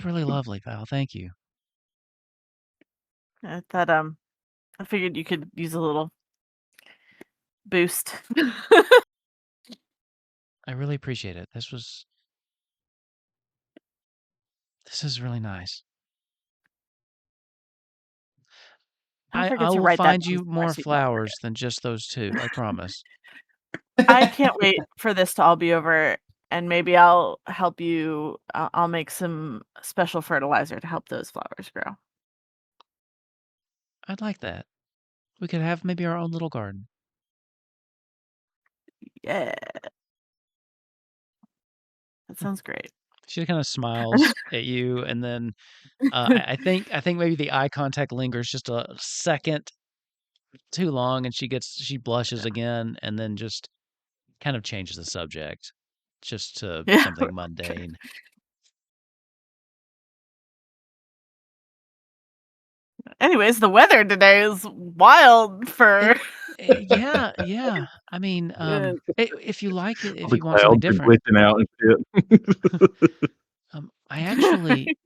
really lovely, Val. Thank you. I thought I figured you could use a little boost. I really appreciate it. This is really nice. I forget to will write that find down you somewhere more so you don't forget. flowers than just those two. I promise. I can't wait for this to all be over, and maybe I'll help you. I'll make some special fertilizer to help those flowers grow. I'd like that. We could have maybe our own little garden. Yeah. That sounds great. She kind of smiles at you, and then I think maybe the eye contact lingers just a second too long, and she blushes again, and then just kind of changes the subject, just to Yeah. something mundane. Anyways, the weather today is wild for. Yeah. I mean, if you like it, if The you want something clouds are different, glitching out and shit.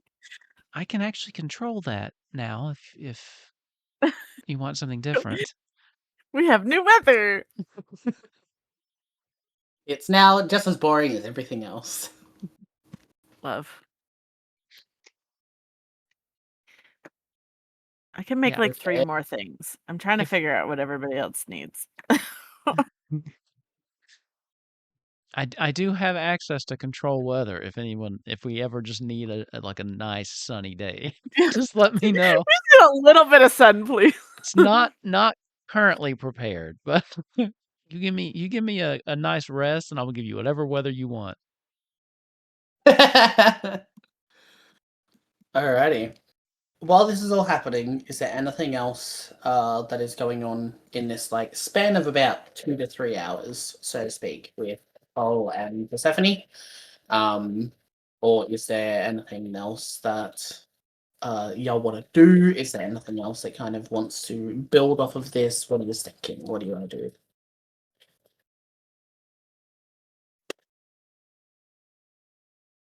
I can actually control that now. If you want something different, We have new weather. It's now just as boring as everything else. Love. I can make Yeah. like 3 Okay. more things. I'm trying to figure out what everybody else needs. I do have access to control weather. If we ever just need a nice sunny day, just let me know. We just need a little bit of sun, please. It's not currently prepared, but you give me a nice rest, and I will give you whatever weather you want. Alrighty. While this is all happening, is there anything else that is going on in this like span of about 2 to 3 hours, so to speak, with Cole and Persephone? Or is there anything else that y'all want to do? Is there anything else that kind of wants to build off of this? What are you thinking? What do you want to do?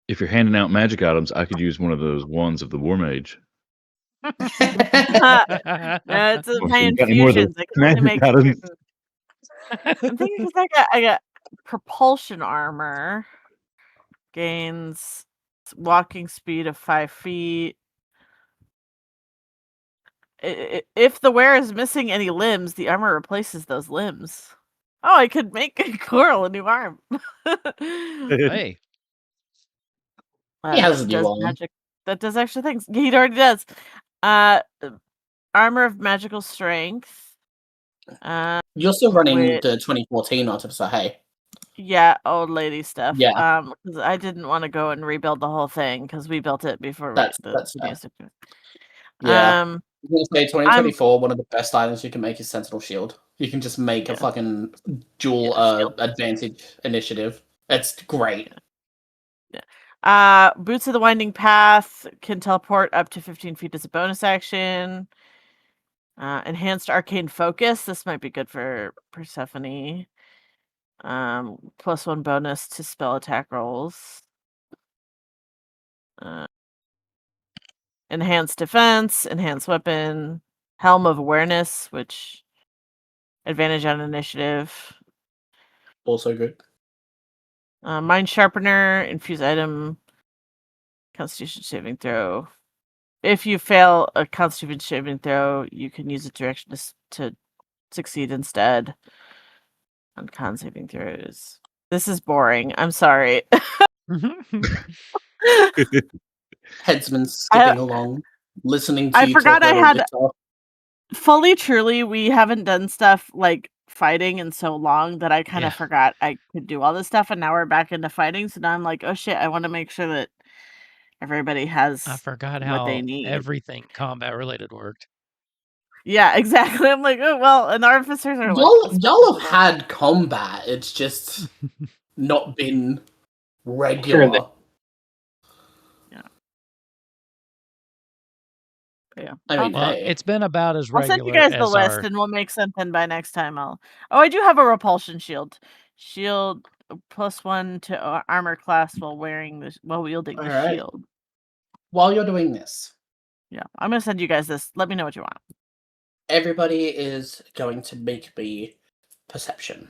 If you're handing out magic items, I could use one of those wands of the War Mage. It's Well, my you got any more of those infusions. I can only magic make items? I'm thinking because I got propulsion armor, gains walking speed of 5 feet. If the wearer is missing any limbs, the armor replaces those limbs. Oh, I could make Coral a new arm. Hey, He has a that new does arm. magic. That does extra things. He already does. Armor of magical strength. You're still running With- the 2014 art, so hey. Yeah, old lady stuff. Yeah. Because I didn't want to go and rebuild the whole thing because we built it before That's the fair. music. Yeah. I'm gonna say 2024, one of the best items you can make is Sentinel Shield. You can just make a fucking dual shield. advantage initiative. It's great. Boots of the Winding Path can teleport up to 15 feet as a bonus action. Enhanced Arcane Focus. This might be good for Persephone. +1 bonus to spell attack rolls. Enhanced Defense, Enhanced Weapon, Helm of Awareness, which advantage on initiative. Also good. Mind Sharpener, Infuse Item, Constitution saving throw. If you fail a Constitution saving throw, you can use a direction to succeed instead on con saving throws. This is boring. I'm sorry. Headsman skipping along, listening to I you forgot talk I about all had this stuff. fully truly we haven't done stuff like fighting in so long that I kind of forgot I could do all this stuff, and now we're back into fighting, so now I'm like, oh shit, I want to make sure that everybody has I forgot what how they need. everything combat related worked. Yeah, exactly. I'm like, oh well, and the artificers are Y'all have had combat. It's just not been regular. Yeah. Yeah. I mean, Well, hey. it's been about as I'll send you regular guys the as list, our. and we'll make something by next time. I do have a repulsion shield. Shield +1 to armor class while wielding the Alright. shield. While you're doing this, Yeah, I'm gonna send you guys this. Let me know what you want. everybody is going to make me perception.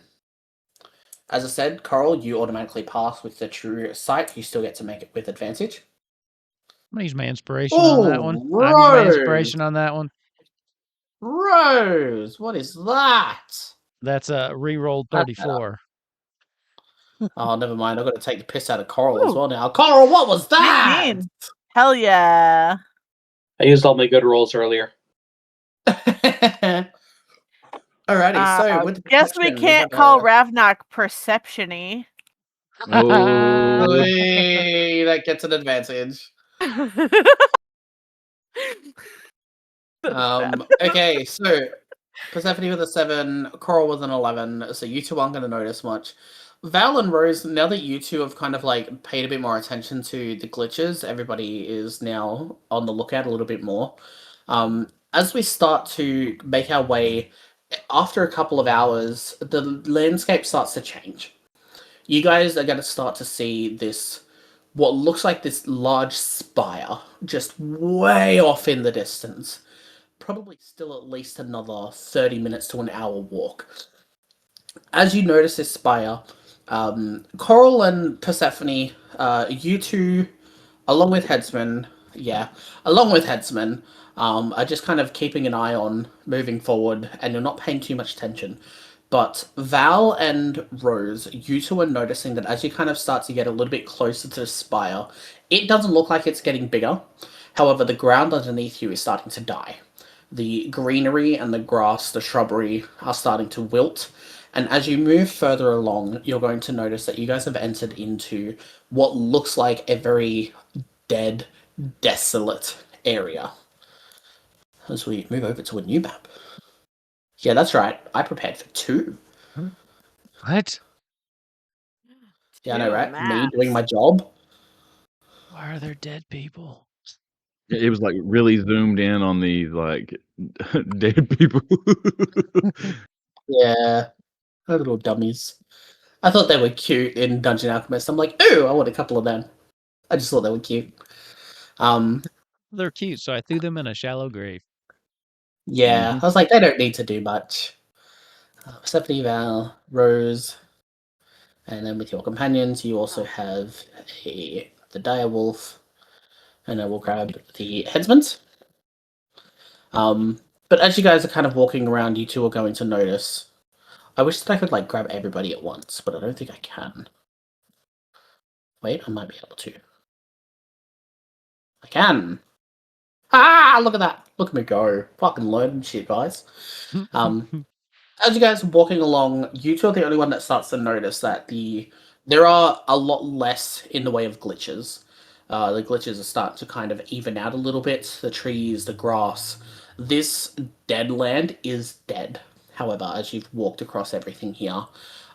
As I said, Coral, you automatically pass with the true sight. You still get to make it with advantage. I'm gonna use my inspiration on that one. Oh, I'm using my Rose! inspiration on that one. Rose, what is that? That's a reroll 34. Oh, never mind. I've got to take the piss out of Coral as Ooh. well now. Coral, what was that? 19. Hell yeah. I used all my good rolls earlier. Alrighty, so with the Guess we perception, can't call Ravnak perception-y. Oh, Hey, that gets an advantage. Okay, so Persephone with a 7, Coral with an 11, so you two aren't going to notice much. Val and Rose, now that you two have kind of like paid a bit more attention to the glitches, everybody is now on the lookout a little bit more. As we start to make our way, after a couple of hours, the landscape starts to change. You guys are going to start to see this, what looks like this large spire, just way off in the distance. Probably still at least another 30 minutes to an hour walk. As you notice this spire, Coral and Persephone, you two, along with Headsman, are just kind of keeping an eye on moving forward, and you're not paying too much attention. But Val and Rose, you two are noticing that as you kind of start to get a little bit closer to the spire, it doesn't look like it's getting bigger. However, the ground underneath you is starting to die. The greenery and the grass, the shrubbery are starting to wilt. And as you move further along, you're going to notice that you guys have entered into what looks like a very dead, desolate area. As we move over to a new map. Yeah, that's right. I prepared for 2. What? Yeah, I know, right? Me Maps. doing my job. Why are there dead people? it was like really zoomed in on the like dead people. Yeah, they're little dummies. I thought they were cute in Dungeon Alchemist. I'm like, ooh, I want a couple of them. I just thought they were cute. They're cute, so I threw them in a shallow grave. Yeah, I was like, they don't need to do much. Persephone, Val, Rose, and then with your companions, you also have the direwolf, and then we'll grab the headsmans. But as you guys are kind of walking around, you two are going to notice. I wish that I could like grab everybody at once, but I don't think I can. Wait, I might be able to. I can. Ah, look at that. Look at me go. Fucking learning shit, guys. As you guys are walking along, you two are the only one that starts to notice that there are a lot less in the way of glitches. The glitches are starting to kind of even out a little bit. The trees, the grass. This dead land is dead. However, as you've walked across everything here,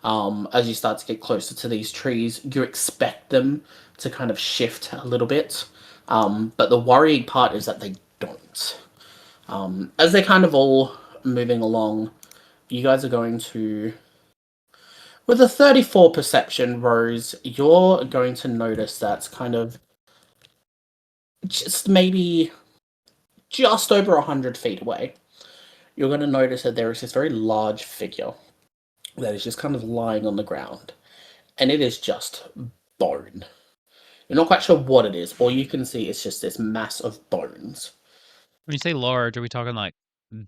as you start to get closer to these trees, you expect them to kind of shift a little bit. But the worrying part is that they don't. As they're kind of all moving along, you guys are going to... With a 34 perception, Rose, you're going to notice that's kind of just maybe just over 100 feet away. You're going to notice that there is this very large figure that is just kind of lying on the ground. And it is just bone. You're not quite sure what it is. All you can see is just this mass of bones. When you say large, are we talking like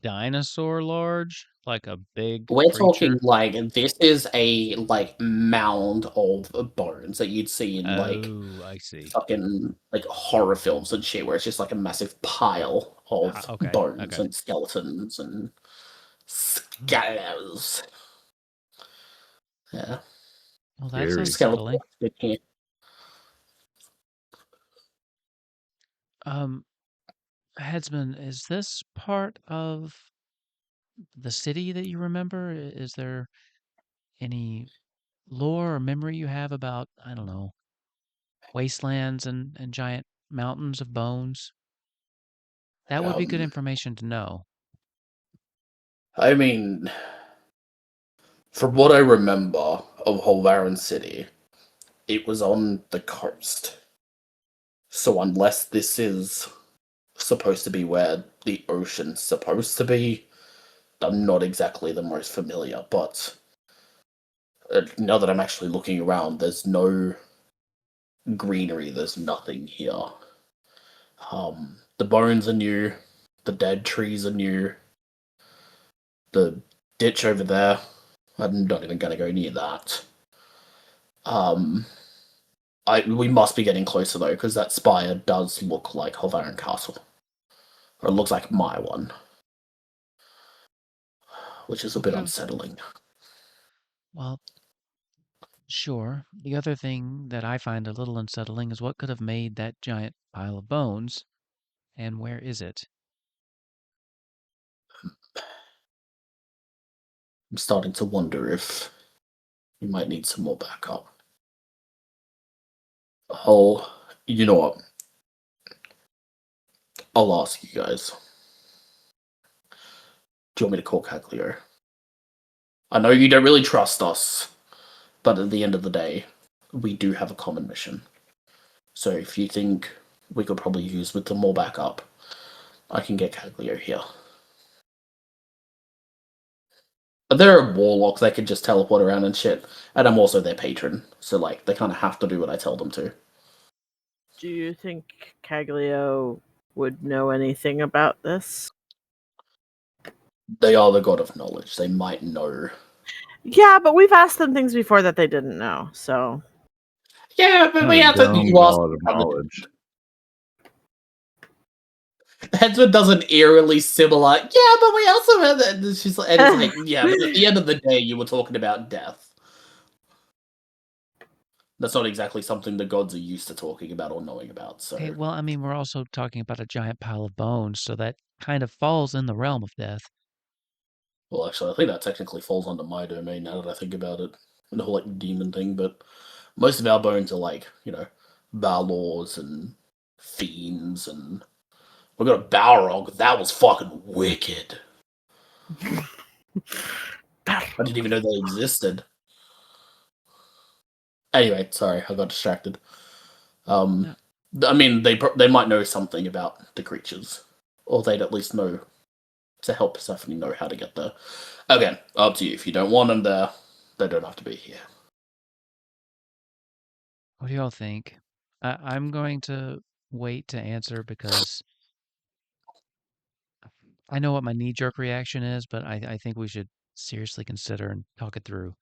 dinosaur large? Like a big We're creature? talking like this is a like mound of bones that you'd see in like I see. fucking like horror films and shit, where it's just like a massive pile of Okay, bones okay. and skeletons and skulls. Yeah, Well, that's Scary. unsettling. skeleton here. Headsman, is this part of the city that you remember? Is there any lore or memory you have about, I don't know, wastelands and giant mountains of bones? That would be good information to know. I mean, from what I remember of Holvaran City, it was on the coast. So unless this is supposed to be where the ocean's supposed to be, I'm not exactly the most familiar, but now that I'm actually looking around, there's no greenery, there's nothing here. The bones are new, the dead trees are new, the ditch over there, I'm not even going to go near that. We must be getting closer though, because that spire does look like Holvaran Castle. Or it looks like my one. Which is a bit unsettling. Well, sure. The other thing that I find a little unsettling is what could have made that giant pile of bones, and where is it? I'm starting to wonder if you might need some more backup. Oh, you know what? I'll ask you guys. Do you want me to call Caglio? I know you don't really trust us, but at the end of the day, we do have a common mission. So if you think we could probably use with some more backup, I can get Caglio here. There are warlocks that can just teleport around and shit, and I'm also their patron, so like they kind of have to do what I tell them to. Do you think Caglio would know anything about this? They are the god of knowledge. They might know. Yeah, but we've asked them things before that they didn't know, so. Yeah, but we have to. Dumb You ask god of knowledge. Headsman does an eerily similar. Yeah, but we also had that. And she's like, and it's like, yeah, but at the end of the day, you were talking about death. That's not exactly something the gods are used to talking about or knowing about. So, Okay, well, I mean, we're also talking about a giant pile of bones, so that kind of falls in the realm of death. well, actually, I think that technically falls under my domain now that I think about it. The whole like demon thing, but most of our bones are like, Balors and fiends, and we got a Balrog. That was fucking wicked. I didn't even know they existed. Anyway, sorry, I got distracted. No. I mean, they might know something about the creatures, or they'd at least know to help Persephone know how to get there. Again, up to you. If you don't want them there, they don't have to be here. What do y'all think? I'm going to wait to answer because I know what my knee-jerk reaction is, but I think we should seriously consider and talk it through.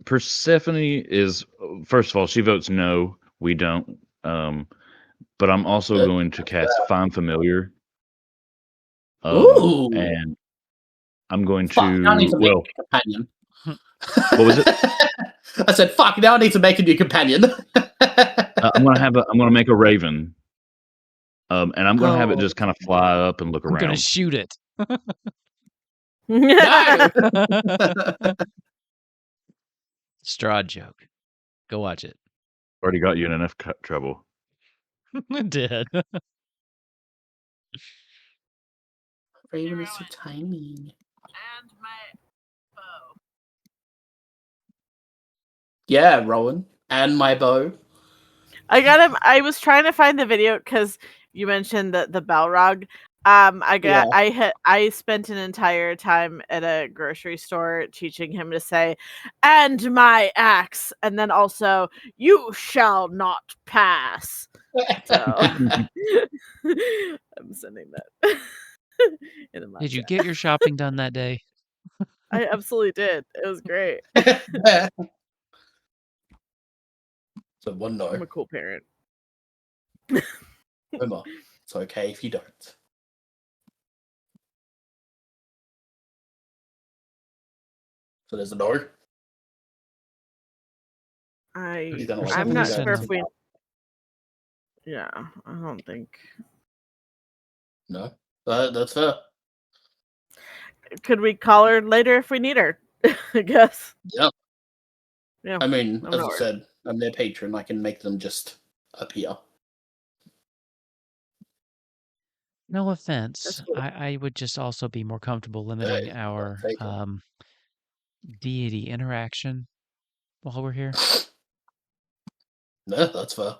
Persephone is, first of all, she votes no. We don't. But I'm also going to cast Find Familiar. Ooh. And I'm going Fuck, to. now I need to make a companion. What was it? I said, "Fuck! Now I need to make a new companion." I'm gonna make a raven. And I'm gonna have it just kind of fly up and look I'm gonna around. shoot it. No! Straw joke. Go watch it. Already got you in enough trouble. It did. Raven is so tiny. And my bow. Yeah, Rowan. And my bow. I got him. I was trying to find the video because you mentioned the Balrog. I spent an entire time at a grocery store teaching him to say, "And my axe," and then also, "You shall not pass." So I'm sending that. In the Did you chat. get your shopping done that day? I absolutely did. It was great. So one no. I'm a cool parent. Remember, it's okay if you don't. So there's a no. I'm not sure if we. Yeah, I don't think. No, that's fair. Could we call her later if we need her? I guess. Yeah. Yeah. I mean, as I said, I'm their patron. I can make them just appear. No offense. That's cool. I would just also be more comfortable limiting Hey, our I'll take it. deity interaction while we're here. No, that's fair.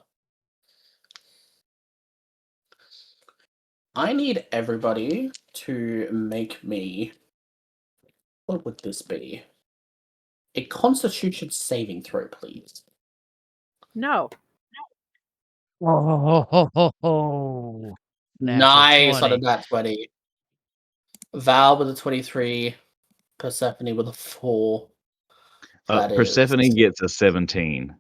I need everybody to make me. What would this be? A Constitution saving throw, please. No. Oh, Nice on a 20. nat 20. Val with a 23. Persephone with a 4. That is. Persephone gets a 17.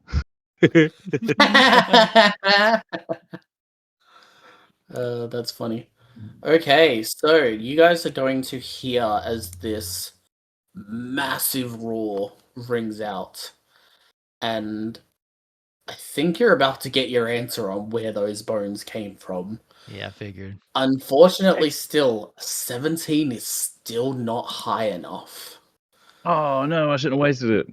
That's funny. Okay, so you guys are going to hear as this massive roar rings out, and I think you're about to get your answer on where those bones came from. Yeah, I figured. Unfortunately, still 17 is still not high enough. Oh no, I shouldn't have wasted it.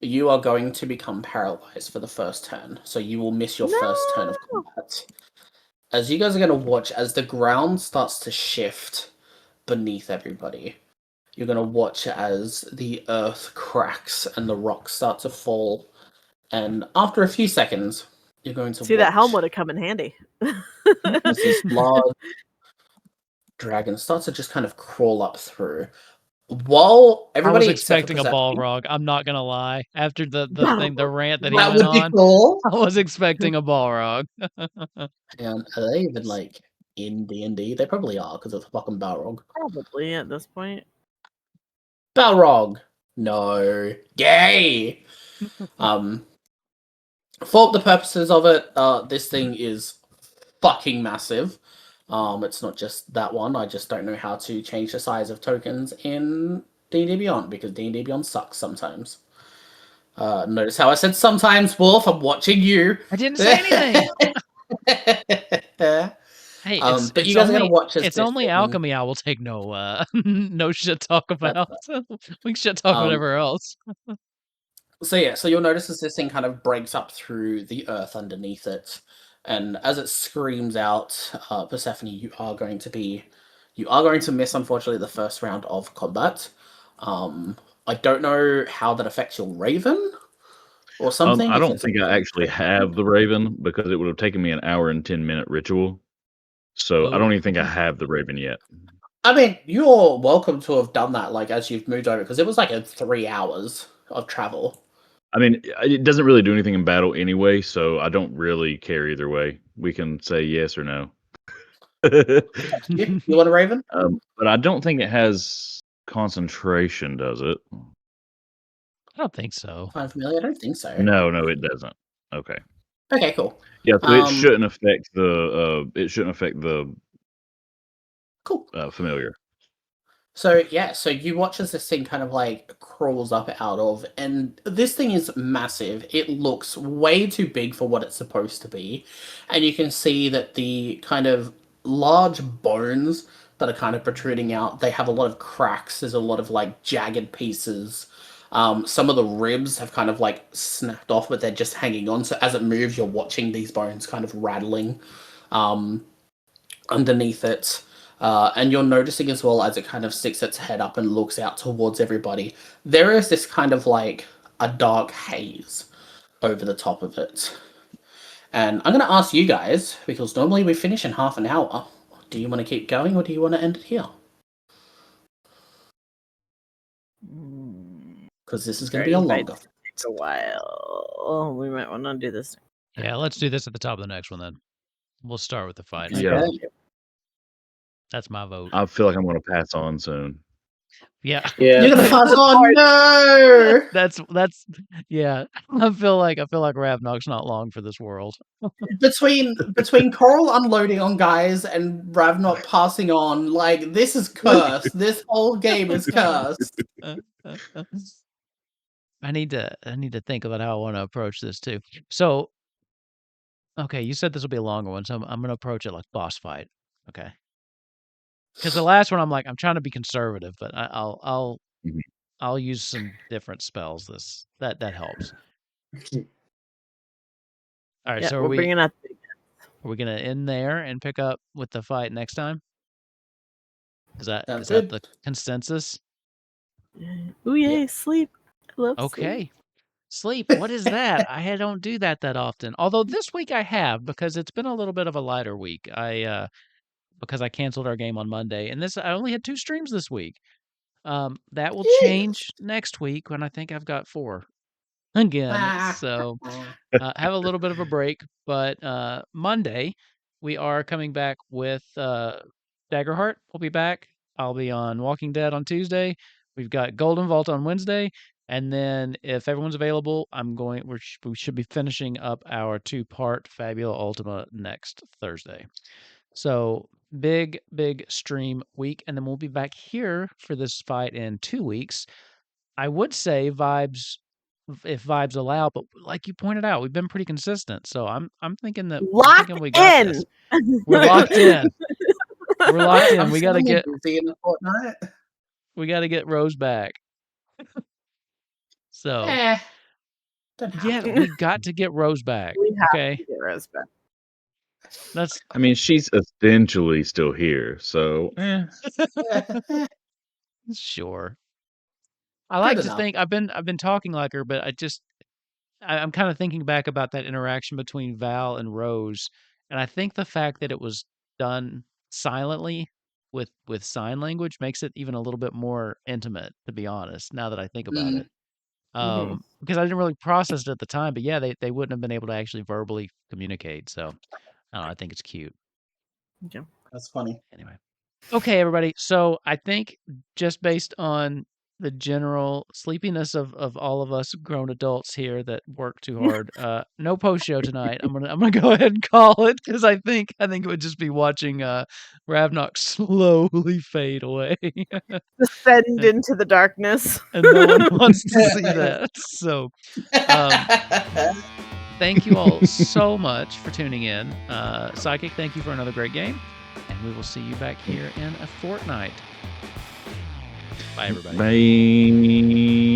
You are going to become paralyzed for the first turn, so you will miss your first turn of combat. As you guys are going to watch as the ground starts to shift beneath everybody, you're going to watch as the earth cracks and the rocks start to fall. And after a few seconds, you're going to See, that helm would have come in handy. as this large dragon starts to just kind of crawl up through. While I everybody was except for expecting a Persephone, Balrog. I'm not gonna lie. After the rant that he that went would be on, cool. I was expecting a Balrog. And are they even like in D&D? They probably are because of the fucking Balrog. Probably at this point. Balrog, no, gay. For the purposes of it, this thing is fucking massive. It's not just that one. I just don't know how to change the size of tokens in D&D Beyond because D&D Beyond sucks sometimes. Notice how I said sometimes, Wolf. I'm watching you. I didn't say anything. Hey, but you guys are gonna watch as it's this only thing- alchemy. I will take no no shit talk about. We can shit talk Um, whatever else. So yeah, so you'll notice as this thing kind of breaks up through the earth underneath it, and as it screams out, Persephone, you are going to miss, unfortunately, the first round of combat. I don't know how that affects your Raven or something. I if don't it's a think I actually have the Raven because it would have taken me an hour and 10-minute ritual. So I don't even think I have the Raven yet. I mean, you're welcome to have done that, like as you've moved over, because it was like 3 hours of travel. I mean, it doesn't really do anything in battle anyway, so I don't really care either way. We can say yes or no. You want a Raven? But I don't think it has concentration, does it? I don't think so. Find familiar? I don't think so. No, it doesn't. Okay. Okay, cool. Yeah, so it shouldn't affect the Cool. familiar. So yeah, so you watch as this thing kind of like crawls up out of, and this thing is massive. It looks way too big for what it's supposed to be, and you can see that the kind of large bones that are kind of protruding out, they have a lot of cracks. There's a lot of like jagged pieces. Some of the ribs have kind of like snapped off, but they're just hanging on. So as it moves, you're watching these bones kind of rattling underneath it. And you're noticing as well as it kind of sticks its head up and looks out towards everybody, there is this kind of like a dark haze over the top of it. And I'm going to ask you guys, because normally we finish in half an hour, do you want to keep going or do you want to end it here? Because this is going to be a longer. Takes a while. Oh, we might want to do this. Yeah, let's do this at the top of the next one then. We'll start with the fight. Yeah. That's my vote. I feel like I'm going to pass on soon. Yeah. Yeah. You're gonna pass on. No. That's yeah. I feel like Ravnok's not long for this world. Between Coral unloading on guys and Ravnok passing on, like this is cursed. This whole game is cursed. I need to think about how I want to approach this too. So, okay, you said this will be a longer one, so I'm gonna approach it like boss fight. Okay. Because the last one, I'm trying to be conservative, but I'll use some different spells. That helps. All right, Yeah, so we're bringing out. Are we gonna end there and pick up with the fight next time? Is that Sounds that good. the consensus? Ooh, yay, sleep. I love sleep. Okay. Sleep. What is that? I don't do that often. Although this week I have, because it's been a little bit of a lighter week. Because I canceled our game on Monday, and I only had 2 streams this week. That will change next week when I think I've got 4 again. So have a little bit of a break, but Monday we are coming back with Daggerheart. We'll be back. I'll be on Walking Dead on Tuesday. We've got Golden Vault on Wednesday, and then if everyone's available, we should be finishing up our 2-part Fabula Ultima next Thursday. So big stream week, and then we'll be back here for this fight in 2 weeks. I would say if vibes allow, but like you pointed out, we've been pretty consistent. So I'm thinking we got this. We're locked in. We're locked in. We got to get Rose back. So we got to get Rose back. We have okay. to get Rose back. I mean, she's essentially still here, so Sure. I like to think I've been talking like her, but I'm kind of thinking back about that interaction between Val and Rose, and I think the fact that it was done silently with sign language makes it even a little bit more intimate, to be honest, now that I think about it. Because I didn't really process it at the time, but yeah, they wouldn't have been able to actually verbally communicate. So I don't know, I think it's cute. Okay. That's funny. Anyway. Okay, everybody. So I think just based on the general sleepiness of all of us grown adults here that work too hard, no post show tonight. I'm gonna go ahead and call it, because I think it would just be watching Ravnok slowly fade away. Descend into the darkness. And no one wants to see that. So thank you all so much for tuning in. Psychic, thank you for another great game. And we will see you back here in a fortnight. Bye, everybody. Bye.